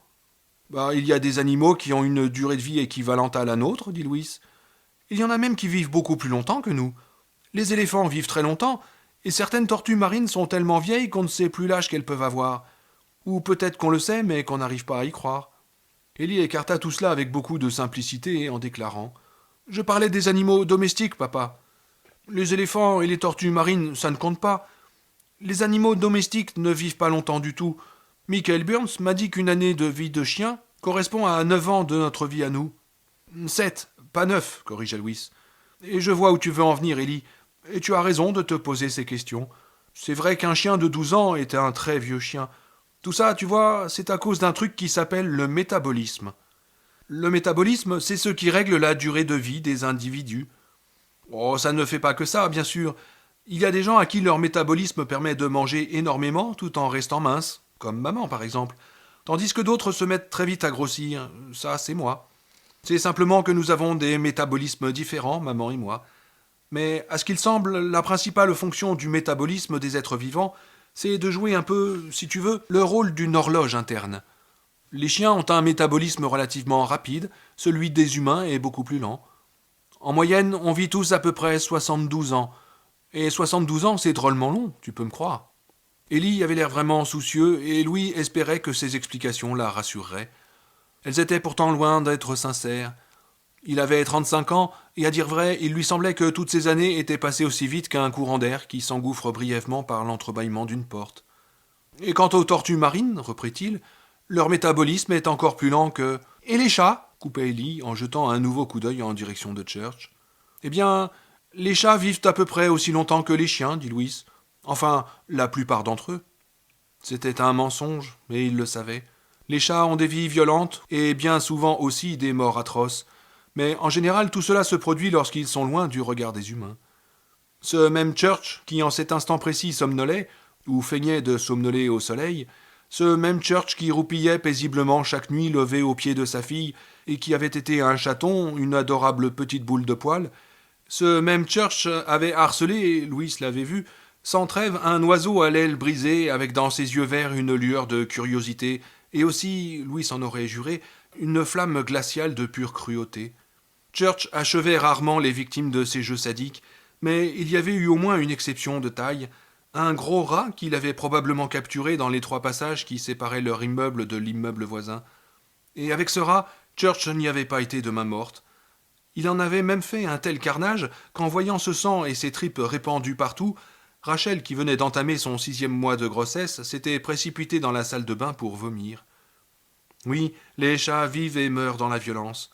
Il y a des animaux qui ont une durée de vie équivalente à la nôtre, dit Louis. Il y en a même qui vivent beaucoup plus longtemps que nous. Les éléphants vivent très longtemps, et certaines tortues marines sont tellement vieilles qu'on ne sait plus l'âge qu'elles peuvent avoir. Ou peut-être qu'on le sait, mais qu'on n'arrive pas à y croire. Ellie écarta tout cela avec beaucoup de simplicité en déclarant « Je parlais des animaux domestiques, papa. Les éléphants et les tortues marines, ça ne compte pas. Les animaux domestiques ne vivent pas longtemps du tout. Michael Burns m'a dit qu'une année de vie de chien correspond à 9 ans de notre vie à nous. »« 7, pas 9, corrigea Louis. « Et je vois où tu veux en venir, Ellie. Et tu as raison de te poser ces questions. C'est vrai qu'un chien de 12 ans est un très vieux chien. Tout ça, tu vois, c'est à cause d'un truc qui s'appelle le métabolisme. Le métabolisme, c'est ce qui règle la durée de vie des individus. Oh, ça ne fait pas que ça, bien sûr. Il y a des gens à qui leur métabolisme permet de manger énormément tout en restant mince, comme maman par exemple. Tandis que d'autres se mettent très vite à grossir. Ça, c'est moi. C'est simplement que nous avons des métabolismes différents, maman et moi. Mais à ce qu'il semble, la principale fonction du métabolisme des êtres vivants, c'est de jouer un peu, si tu veux, le rôle d'une horloge interne. Les chiens ont un métabolisme relativement rapide, celui des humains est beaucoup plus lent. En moyenne, on vit tous à peu près 72 ans. Et 72 ans, c'est drôlement long, tu peux me croire. Ellie avait l'air vraiment soucieux, et Louis espérait que ses explications la rassureraient. Elles étaient pourtant loin d'être sincères. Il avait 35 ans, et à dire vrai, il lui semblait que toutes ces années étaient passées aussi vite qu'un courant d'air qui s'engouffre brièvement par l'entrebâillement d'une porte. Et quant aux tortues marines, reprit-il, leur métabolisme est encore plus lent que... Et les chats coupait Ellie en jetant un nouveau coup d'œil en direction de Church. Eh bien, les chats vivent à peu près aussi longtemps que les chiens, dit Louis. Enfin, la plupart d'entre eux. C'était un mensonge, mais il le savait. Les chats ont des vies violentes et bien souvent aussi des morts atroces. Mais en général, tout cela se produit lorsqu'ils sont loin du regard des humains. Ce même Church, qui en cet instant précis somnolait, ou feignait de somnoler au soleil, ce même Church qui roupillait paisiblement chaque nuit levé au pied de sa fille et qui avait été un chaton, une adorable petite boule de poil, ce même Church avait harcelé, Louis l'avait vu, sans trêve un oiseau à l'aile brisée avec dans ses yeux verts une lueur de curiosité et aussi, Louis en aurait juré, une flamme glaciale de pure cruauté. Church achevait rarement les victimes de ces jeux sadiques, mais il y avait eu au moins une exception de taille, un gros rat qu'il avait probablement capturé dans les 3 passages qui séparaient leur immeuble de l'immeuble voisin. Et avec ce rat, Church n'y avait pas été de main morte. Il en avait même fait un tel carnage qu'en voyant ce sang et ses tripes répandues partout, Rachel, qui venait d'entamer son 6e mois de grossesse, s'était précipitée dans la salle de bain pour vomir. Oui, les chats vivent et meurent dans la violence.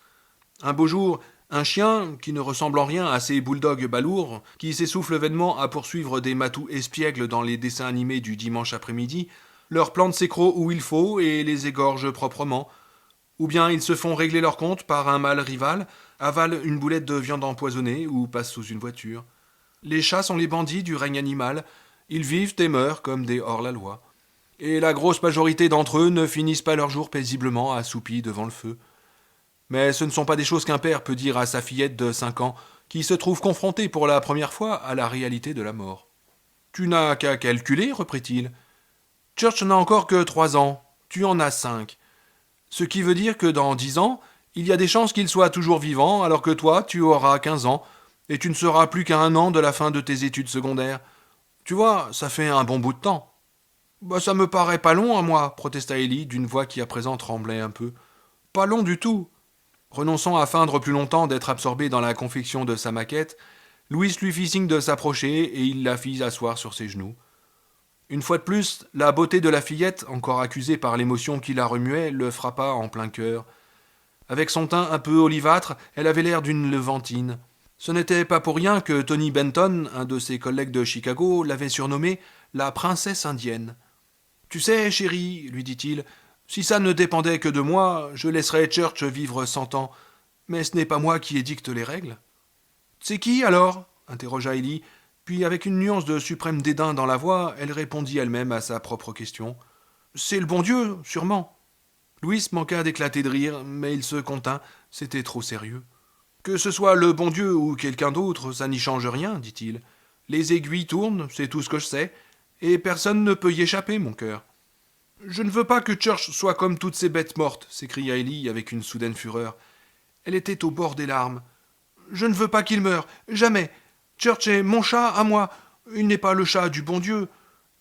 Un beau jour, un chien, qui ne ressemble en rien à ces bulldogs balourds, qui s'essoufflent vainement à poursuivre des matous espiègles dans les dessins animés du dimanche après-midi, leur plante ses crocs où il faut et les égorge proprement. Ou bien ils se font régler leur compte par un mâle rival, avalent une boulette de viande empoisonnée ou passent sous une voiture. Les chats sont les bandits du règne animal, ils vivent et meurent comme des hors-la-loi. Et la grosse majorité d'entre eux ne finissent pas leur jour paisiblement assoupis devant le feu. Mais ce ne sont pas des choses qu'un père peut dire à sa fillette de 5 ans, qui se trouve confrontée pour la première fois à la réalité de la mort. Tu n'as qu'à calculer, reprit-il. Church n'a encore que 3 ans, tu en as 5. Ce qui veut dire que dans 10 ans, il y a des chances qu'il soit toujours vivant, alors que toi, tu auras 15 ans, et tu ne seras plus qu'à 1 an de la fin de tes études secondaires. Tu vois, ça fait un bon bout de temps. Bah, ça me paraît pas long à moi, protesta Ellie d'une voix qui à présent tremblait un peu. Pas long du tout. Renonçant à feindre plus longtemps d'être absorbé dans la confection de sa maquette, Louis lui fit signe de s'approcher et il la fit asseoir sur ses genoux. Une fois de plus, la beauté de la fillette, encore accusée par l'émotion qui la remuait, le frappa en plein cœur. Avec son teint un peu olivâtre, elle avait l'air d'une levantine. Ce n'était pas pour rien que Tony Benton, un de ses collègues de Chicago, l'avait surnommée la princesse indienne. Tu sais, chérie, lui dit-il, si ça ne dépendait que de moi, je laisserais Church vivre 100 ans. Mais ce n'est pas moi qui édicte les règles. C'est qui, alors interrogea Ellie, puis avec une nuance de suprême dédain dans la voix, elle répondit elle-même à sa propre question. C'est le bon Dieu, sûrement. Louis manqua d'éclater de rire, mais il se contint, c'était trop sérieux. Que ce soit le bon Dieu ou quelqu'un d'autre, ça n'y change rien, dit-il. Les aiguilles tournent, c'est tout ce que je sais, et personne ne peut y échapper, mon cœur. Je ne veux pas que Church soit comme toutes ces bêtes mortes, s'écria Ellie avec une soudaine fureur. Elle était au bord des larmes. Je ne veux pas qu'il meure, jamais. Church est mon chat à moi. Il n'est pas le chat du bon Dieu.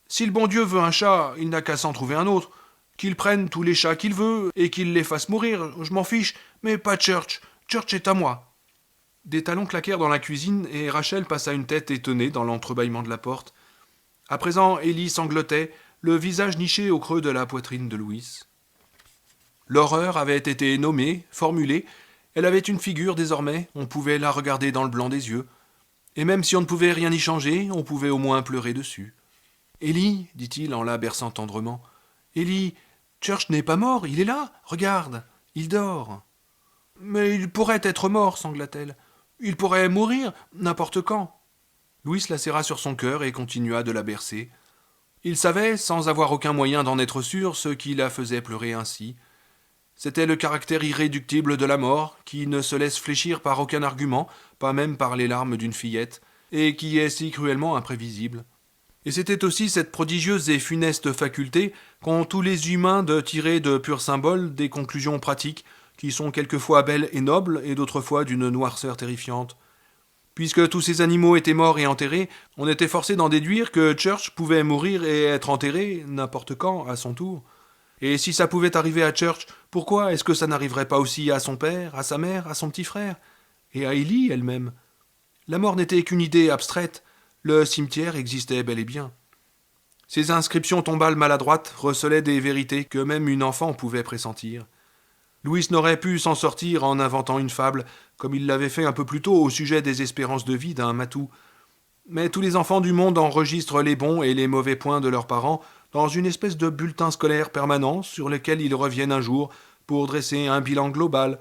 Si le bon Dieu veut un chat, il n'a qu'à s'en trouver un autre. Qu'il prenne tous les chats qu'il veut et qu'il les fasse mourir, je m'en fiche, mais pas Church. Church est à moi. Des talons claquèrent dans la cuisine et Rachel passa une tête étonnée dans l'entrebâillement de la porte. À présent, Ellie sanglotait, le visage niché au creux de la poitrine de Louis. L'horreur avait été nommée, formulée, elle avait une figure désormais, on pouvait la regarder dans le blanc des yeux, et même si on ne pouvait rien y changer, on pouvait au moins pleurer dessus. « Ellie, dit-il en la berçant tendrement, Ellie, Church n'est pas mort, il est là, regarde, il dort. Mais il pourrait être mort, sangla-t-elle. Il pourrait mourir n'importe quand. Louis la serra sur son cœur et continua de la bercer. Il savait, sans avoir aucun moyen d'en être sûr, ce qui la faisait pleurer ainsi. C'était le caractère irréductible de la mort, qui ne se laisse fléchir par aucun argument, pas même par les larmes d'une fillette, et qui est si cruellement imprévisible. Et c'était aussi cette prodigieuse et funeste faculté qu'ont tous les humains de tirer de purs symboles des conclusions pratiques, qui sont quelquefois belles et nobles, et d'autres fois d'une noirceur terrifiante. Puisque tous ces animaux étaient morts et enterrés, on était forcé d'en déduire que Church pouvait mourir et être enterré, n'importe quand, à son tour. Et si ça pouvait arriver à Church, pourquoi est-ce que ça n'arriverait pas aussi à son père, à sa mère, à son petit frère, et à Ellie elle-même? La mort n'était qu'une idée abstraite, le cimetière existait bel et bien. Ces inscriptions tombales maladroites recelaient des vérités que même une enfant pouvait pressentir. Louis n'aurait pu s'en sortir en inventant une fable, comme il l'avait fait un peu plus tôt au sujet des espérances de vie d'un matou. Mais tous les enfants du monde enregistrent les bons et les mauvais points de leurs parents dans une espèce de bulletin scolaire permanent sur lequel ils reviennent un jour pour dresser un bilan global,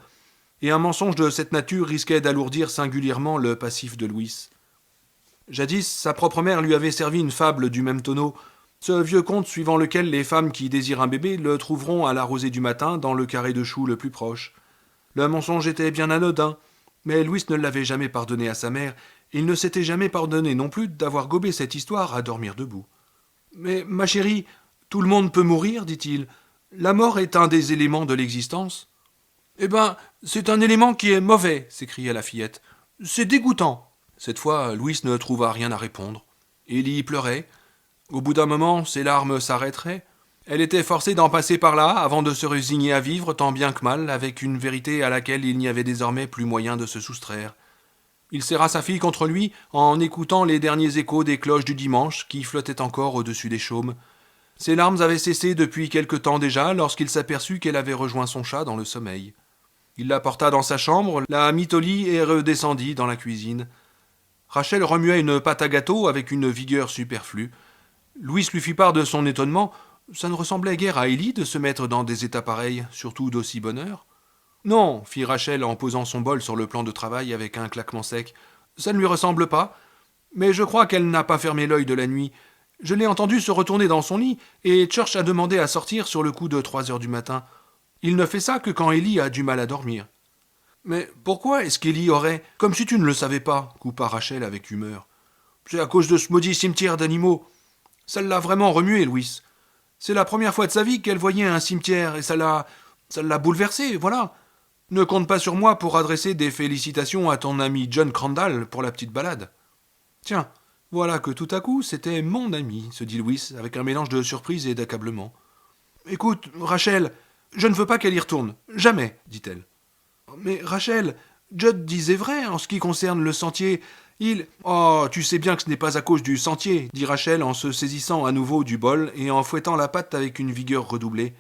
et un mensonge de cette nature risquait d'alourdir singulièrement le passif de Louis. Jadis, sa propre mère lui avait servi une fable du même tonneau, ce vieux conte suivant lequel les femmes qui désirent un bébé le trouveront à la rosée du matin dans le carré de choux le plus proche. Le mensonge était bien anodin, mais Louis ne l'avait jamais pardonné à sa mère, et il ne s'était jamais pardonné non plus d'avoir gobé cette histoire à dormir debout. « Mais, ma chérie, tout le monde peut mourir, dit-il. La mort est un des éléments de l'existence. »« Eh ben, c'est un élément qui est mauvais, s'écria la fillette. C'est dégoûtant. » Cette fois, Louis ne trouva rien à répondre. Ellie pleurait. Au bout d'un moment, ses larmes s'arrêteraient. Elle était forcée d'en passer par là avant de se résigner à vivre tant bien que mal avec une vérité à laquelle il n'y avait désormais plus moyen de se soustraire. Il serra sa fille contre lui en écoutant les derniers échos des cloches du dimanche qui flottaient encore au-dessus des chaumes. Ses larmes avaient cessé depuis quelque temps déjà lorsqu'il s'aperçut qu'elle avait rejoint son chat dans le sommeil. Il la porta dans sa chambre, la mit au lit et redescendit dans la cuisine. Rachel remuait une pâte à gâteau avec une vigueur superflue. Louis lui fit part de son étonnement. Ça ne ressemblait guère à Ellie de se mettre dans des états pareils, surtout d'aussi bonne heure. Non, fit Rachel en posant son bol sur le plan de travail avec un claquement sec. Ça ne lui ressemble pas. Mais je crois qu'elle n'a pas fermé l'œil de la nuit. Je l'ai entendue se retourner dans son lit, et Church a demandé à sortir sur le coup de 3 heures du matin. Il ne fait ça que quand Ellie a du mal à dormir. Mais pourquoi est-ce qu'Ellie aurait... Comme si tu ne le savais pas, coupa Rachel avec humeur. C'est à cause de ce maudit cimetière d'animaux. Ça l'a vraiment remué, Louis. C'est la première fois de sa vie qu'elle voyait un cimetière, et ça l'a bouleversée, voilà. Ne compte pas sur moi pour adresser des félicitations à ton ami John Crandall pour la petite balade. Tiens, voilà que tout à coup, c'était mon ami, se dit Louis, avec un mélange de surprise et d'accablement. Écoute, Rachel, je ne veux pas qu'elle y retourne. Jamais, dit-elle. Mais Rachel, Judd disait vrai en ce qui concerne le sentier. Oh, tu sais bien que ce n'est pas à cause du sentier, dit Rachel en se saisissant à nouveau du bol et en fouettant la pâte avec une vigueur redoublée.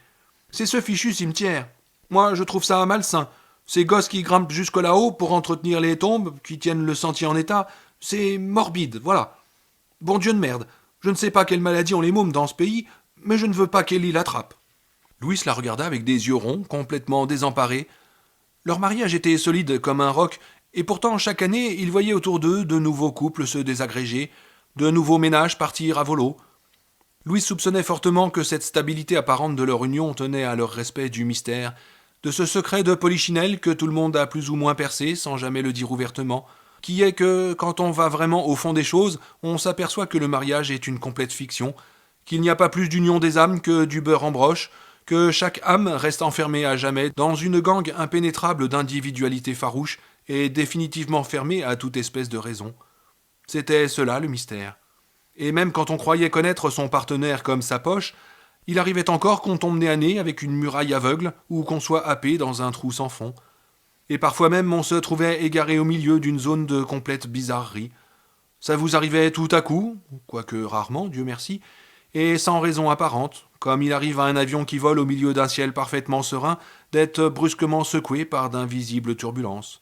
C'est ce fichu cimetière. Moi, je trouve ça malsain. Ces gosses qui grimpent jusque là-haut pour entretenir les tombes, qui tiennent le sentier en état, c'est morbide, voilà. Bon Dieu de merde, je ne sais pas quelle maladie ont les mômes dans ce pays, mais je ne veux pas qu'Ellie l'attrape. Louis la regarda avec des yeux ronds, complètement désemparés. Leur mariage était solide comme un roc, et pourtant chaque année, ils voyaient autour d'eux de nouveaux couples se désagréger, de nouveaux ménages partir à volo. Louis soupçonnait fortement que cette stabilité apparente de leur union tenait à leur respect du mystère, de ce secret de polichinelle que tout le monde a plus ou moins percé sans jamais le dire ouvertement, qui est que, quand on va vraiment au fond des choses, on s'aperçoit que le mariage est une complète fiction, qu'il n'y a pas plus d'union des âmes que du beurre en broche, que chaque âme reste enfermée à jamais dans une gangue impénétrable d'individualité farouche et définitivement fermée à toute espèce de raison. C'était cela le mystère. Et même quand on croyait connaître son partenaire comme sa poche, il arrivait encore qu'on tombe nez à nez avec une muraille aveugle ou qu'on soit happé dans un trou sans fond. Et parfois même on se trouvait égaré au milieu d'une zone de complète bizarrerie. Ça vous arrivait tout à coup, quoique rarement, Dieu merci, et sans raison apparente, comme il arrive à un avion qui vole au milieu d'un ciel parfaitement serein, d'être brusquement secoué par d'invisibles turbulences.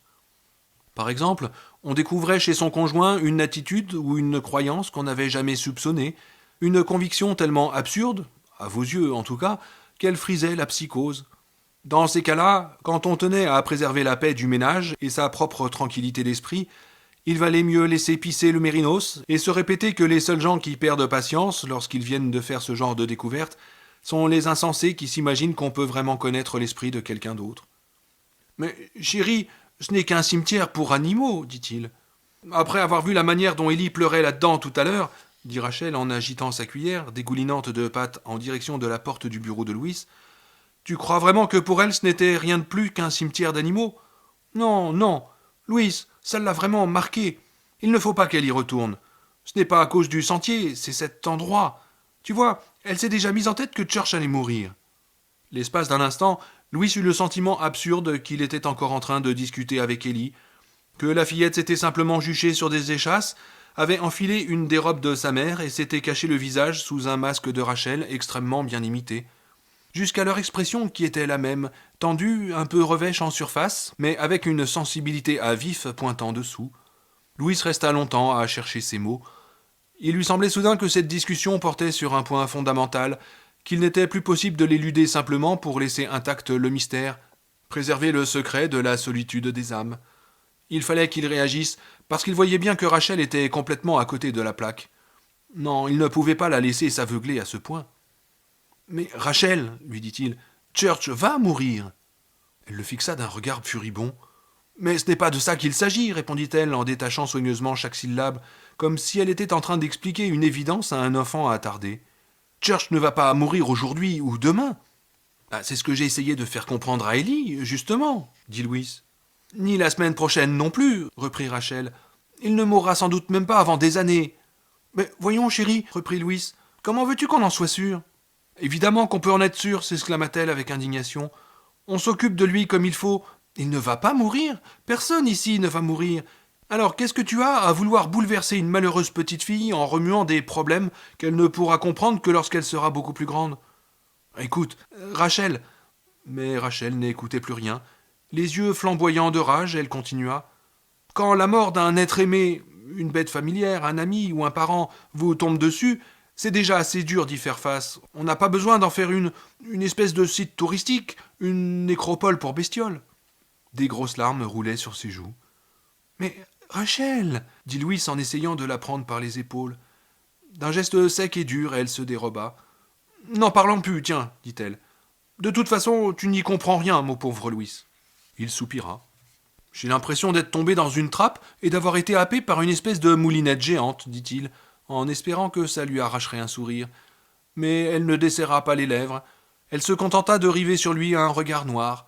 Par exemple, on découvrait chez son conjoint une attitude ou une croyance qu'on n'avait jamais soupçonnée, une conviction tellement absurde, à vos yeux en tout cas, qu'elle frisait la psychose. Dans ces cas-là, quand on tenait à préserver la paix du ménage et sa propre tranquillité d'esprit, il valait mieux laisser pisser le mérinos et se répéter que les seuls gens qui perdent patience lorsqu'ils viennent de faire ce genre de découverte sont les insensés qui s'imaginent qu'on peut vraiment connaître l'esprit de quelqu'un d'autre. Mais, chérie, ce n'est qu'un cimetière pour animaux, dit-il. Après avoir vu la manière dont Ellie pleurait là-dedans tout à l'heure, dit Rachel en agitant sa cuillère, dégoulinante de pâte en direction de la porte du bureau de Louis, tu crois vraiment que pour elle ce n'était rien de plus qu'un cimetière d'animaux? Non, non. Louis, ça l'a vraiment marqué. Il ne faut pas qu'elle y retourne. Ce n'est pas à cause du sentier, c'est cet endroit. Tu vois, elle s'est déjà mise en tête que Church allait mourir. L'espace d'un instant, Louis eut le sentiment absurde qu'il était encore en train de discuter avec Ellie, que la fillette s'était simplement juchée sur des échasses, avait enfilé une des robes de sa mère et s'était caché le visage sous un masque de Rachel extrêmement bien imité. Jusqu'à leur expression qui était la même, tendue, un peu revêche en surface, mais avec une sensibilité à vif pointant dessous. Louis resta longtemps à chercher ses mots. Il lui semblait soudain que cette discussion portait sur un point fondamental, qu'il n'était plus possible de l'éluder simplement pour laisser intact le mystère, préserver le secret de la solitude des âmes. Il fallait qu'il réagisse, parce qu'il voyait bien que Rachel était complètement à côté de la plaque. Non, il ne pouvait pas la laisser s'aveugler à ce point. Mais Rachel, lui dit-il, Church va mourir. Elle le fixa d'un regard furibond. Mais ce n'est pas de ça qu'il s'agit, répondit-elle en détachant soigneusement chaque syllabe, comme si elle était en train d'expliquer une évidence à un enfant attardé. Church ne va pas mourir aujourd'hui ou demain. Ah, c'est ce que j'ai essayé de faire comprendre à Ellie, justement, dit Louis. Ni la semaine prochaine non plus, reprit Rachel. Il ne mourra sans doute même pas avant des années. Mais voyons, chérie, reprit Louis, comment veux-tu qu'on en soit sûr? Évidemment qu'on peut en être sûr, s'exclama-t-elle avec indignation. On s'occupe de lui comme il faut. Il ne va pas mourir. Personne ici ne va mourir. Alors qu'est-ce que tu as à vouloir bouleverser une malheureuse petite fille en remuant des problèmes qu'elle ne pourra comprendre que lorsqu'elle sera beaucoup plus grande? Écoute, Rachel. Mais Rachel n'écoutait plus rien. Les yeux flamboyants de rage, elle continua. Quand la mort d'un être aimé, une bête familière, un ami ou un parent vous tombe dessus, c'est déjà assez dur d'y faire face. On n'a pas besoin d'en faire une espèce de site touristique, une nécropole pour bestioles. Des grosses larmes roulaient sur ses joues. Mais Rachel, dit Louis en essayant de la prendre par les épaules. D'un geste sec et dur, elle se déroba. N'en parlons plus, tiens, dit-elle. De toute façon, tu n'y comprends rien, mon pauvre Louis. Il soupira. J'ai l'impression d'être tombé dans une trappe et d'avoir été happé par une espèce de moulinette géante, dit-il, en espérant que ça lui arracherait un sourire. Mais elle ne desserra pas les lèvres. Elle se contenta de river sur lui un regard noir.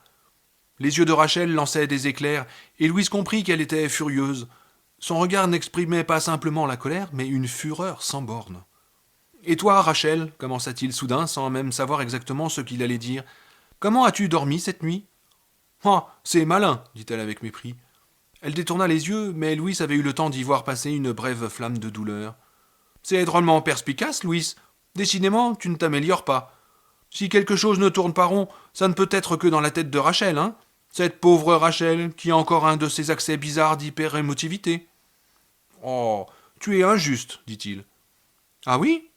Les yeux de Rachel lançaient des éclairs, et Louise comprit qu'elle était furieuse. Son regard n'exprimait pas simplement la colère, mais une fureur sans borne. « Et toi, Rachel, commença-t-il soudain, sans même savoir exactement ce qu'il allait dire, comment as-tu dormi cette nuit ?»« Ah, c'est malin, dit-elle avec mépris. Elle détourna les yeux, mais Louise avait eu le temps d'y voir passer une brève flamme de douleur. C'est drôlement perspicace, Louis. Décidément, tu ne t'améliores pas. Si quelque chose ne tourne pas rond, ça ne peut être que dans la tête de Rachel, hein? Cette pauvre Rachel, qui a encore un de ces accès bizarres d'hyper-émotivité. Oh, tu es injuste, dit-il. Ah oui?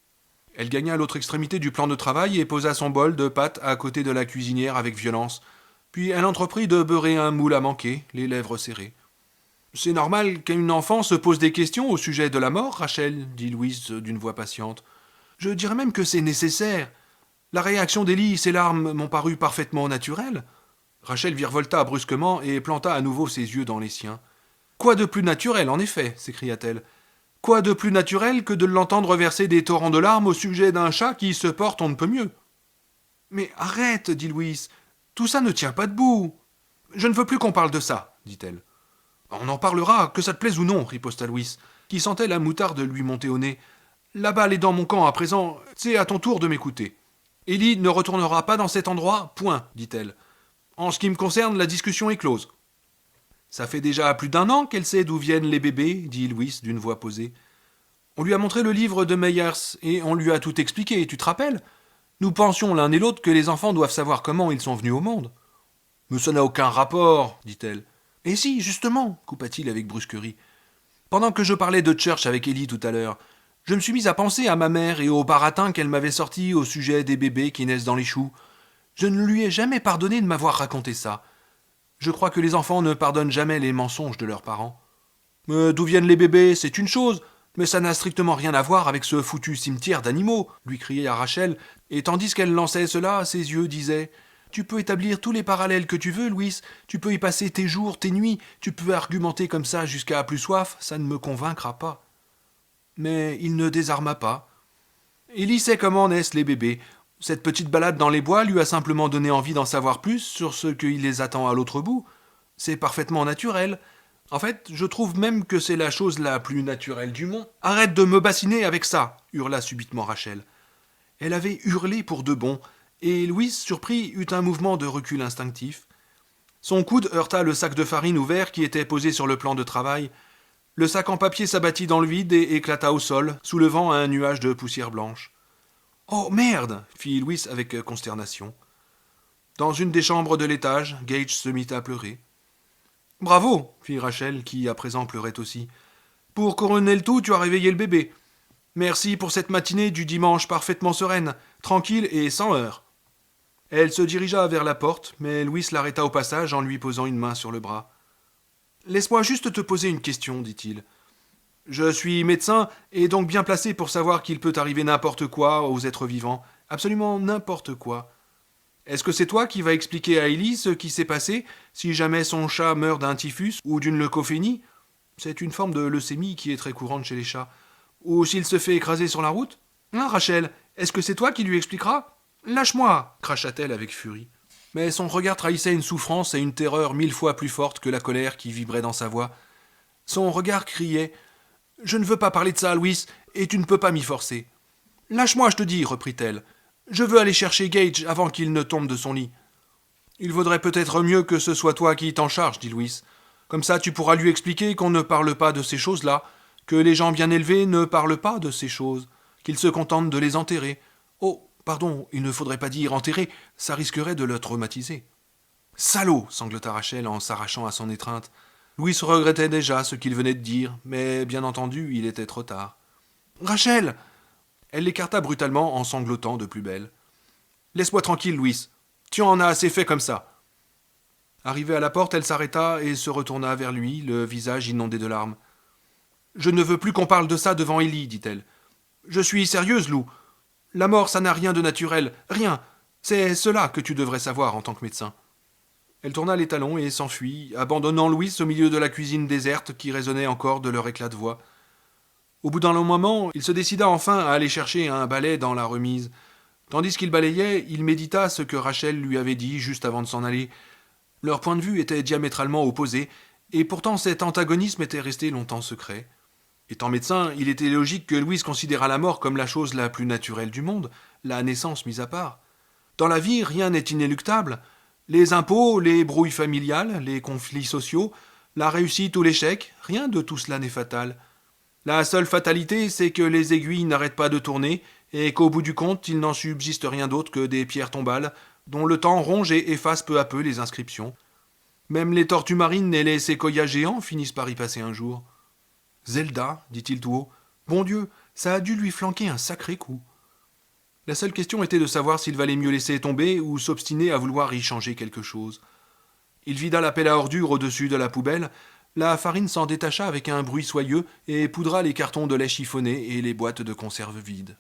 Elle gagna l'autre extrémité du plan de travail et posa son bol de pâte à côté de la cuisinière avec violence. Puis elle entreprit de beurrer un moule à manquer, les lèvres serrées. C'est normal qu'une enfant se pose des questions au sujet de la mort, Rachel, dit Louise d'une voix patiente. Je dirais même que c'est nécessaire. La réaction d'Élie et ses larmes m'ont paru parfaitement naturelles. Rachel virevolta brusquement et planta à nouveau ses yeux dans les siens. Quoi de plus naturel, en effet, s'écria-t-elle. Quoi de plus naturel que de l'entendre verser des torrents de larmes au sujet d'un chat qui se porte on ne peut mieux. Mais arrête, dit Louise. Tout ça ne tient pas debout. Je ne veux plus qu'on parle de ça, dit-elle. On en parlera, que ça te plaise ou non, riposta Louis, qui sentait la moutarde lui monter au nez. La balle est dans mon camp à présent, c'est à ton tour de m'écouter. Ellie ne retournera pas dans cet endroit, point, dit-elle. En ce qui me concerne, la discussion est close. Ça fait déjà plus d'1 an qu'elle sait d'où viennent les bébés, dit Louis d'une voix posée. On lui a montré le livre de Meyers, et on lui a tout expliqué, tu te rappelles? Nous pensions l'un et l'autre que les enfants doivent savoir comment ils sont venus au monde. Mais ça n'a aucun rapport, dit-elle. Et si, justement, coupa-t-il avec brusquerie. Pendant que je parlais de Church avec Ellie tout à l'heure, Je me suis mis à penser à ma mère et au baratin qu'elle m'avait sorti au sujet des bébés qui naissent dans les choux. Je ne lui ai jamais pardonné de m'avoir raconté ça. Je crois que les enfants ne pardonnent jamais les mensonges de leurs parents. D'où viennent les bébés, c'est une chose, mais ça n'a strictement rien à voir avec ce foutu cimetière d'animaux, lui criait à Rachel, et tandis qu'elle lançait cela, ses yeux disaient Tu peux établir tous les parallèles que tu veux, Louis, tu peux y passer tes jours, tes nuits, tu peux argumenter comme ça jusqu'à plus soif, ça ne me convaincra pas. Mais il ne désarma pas. Élie sait comment naissent les bébés. Cette petite balade dans les bois lui a simplement donné envie d'en savoir plus sur ce qui les attend à l'autre bout. C'est parfaitement naturel. En fait, je trouve même que c'est la chose la plus naturelle du monde. Arrête de me bassiner avec ça, hurla subitement Rachel. Elle avait hurlé pour de bon, et Louise, surpris, eut un mouvement de recul instinctif. Son coude heurta le sac de farine ouvert qui était posé sur le plan de travail. Le sac en papier s'abattit dans le vide et éclata au sol, soulevant un nuage de poussière blanche. Oh merde fit Louis avec consternation. Dans une des chambres de l'étage, Gage se mit à pleurer. Bravo fit Rachel, qui à présent pleurait aussi. Pour couronner le tout, tu as réveillé le bébé. Merci pour cette matinée du dimanche parfaitement sereine, tranquille et sans heurts. Elle se dirigea vers la porte, mais Louis l'arrêta au passage en lui posant une main sur le bras. Laisse-moi juste te poser une question, dit-il. Je suis médecin et donc bien placé pour savoir qu'il peut arriver n'importe quoi aux êtres vivants, absolument n'importe quoi. Est-ce que c'est toi qui vas expliquer à Ellie ce qui s'est passé si jamais son chat meurt d'un typhus ou d'une leucophénie? C'est une forme de leucémie qui est très courante chez les chats. Ou s'il se fait écraser sur la route? Hein, Rachel, est-ce que c'est toi qui lui expliqueras? Lâche-moi cracha-t-elle avec furie. Mais son regard trahissait une souffrance et une terreur 1000 fois plus fortes que la colère qui vibrait dans sa voix. Son regard criait « Je ne veux pas parler de ça, Louis, et tu ne peux pas m'y forcer. »« Lâche-moi, je te dis, reprit-elle. Je veux aller chercher Gage avant qu'il ne tombe de son lit. »« Il vaudrait peut-être mieux que ce soit toi qui t'en charge, dit Louis. Comme ça, tu pourras lui expliquer qu'on ne parle pas de ces choses-là, que les gens bien élevés ne parlent pas de ces choses, qu'ils se contentent de les enterrer. Oh, pardon, il ne faudrait pas dire enterrer, ça risquerait de le traumatiser. »« Salaud !» sanglota Rachel en s'arrachant à son étreinte. Louis regrettait déjà ce qu'il venait de dire, mais bien entendu, il était trop tard. « Rachel !» Elle l'écarta brutalement en sanglotant de plus belle. « Laisse-moi tranquille, Louis. Tu en as assez fait comme ça. » Arrivée à la porte, elle s'arrêta et se retourna vers lui, le visage inondé de larmes. « Je ne veux plus qu'on parle de ça devant Ellie, dit-elle. Je suis sérieuse, Lou. La mort, ça n'a rien de naturel, rien. C'est cela que tu devrais savoir en tant que médecin. » Elle tourna les talons et s'enfuit, abandonnant Louis au milieu de la cuisine déserte qui résonnait encore de leur éclat de voix. Au bout d'un long moment, il se décida enfin à aller chercher un balai dans la remise. Tandis qu'il balayait, il médita ce que Rachel lui avait dit juste avant de s'en aller. Leurs points de vue étaient diamétralement opposés, et pourtant cet antagonisme était resté longtemps secret. Étant médecin, il était logique que Louise considérât la mort comme la chose la plus naturelle du monde, la naissance mise à part. Dans la vie, rien n'est inéluctable. Les impôts, les brouilles familiales, les conflits sociaux, la réussite ou l'échec, rien de tout cela n'est fatal. La seule fatalité, c'est que les aiguilles n'arrêtent pas de tourner et qu'au bout du compte, il n'en subsiste rien d'autre que des pierres tombales dont le temps ronge et efface peu à peu les inscriptions. Même les tortues marines et les séquoias géants finissent par y passer un jour. « Zelda, dit-il tout haut, bon Dieu, ça a dû lui flanquer un sacré coup. » La seule question était de savoir s'il valait mieux laisser tomber ou s'obstiner à vouloir y changer quelque chose. Il vida la pelle à ordures au-dessus de la poubelle, la farine s'en détacha avec un bruit soyeux et poudra les cartons de lait chiffonné et les boîtes de conserve vides.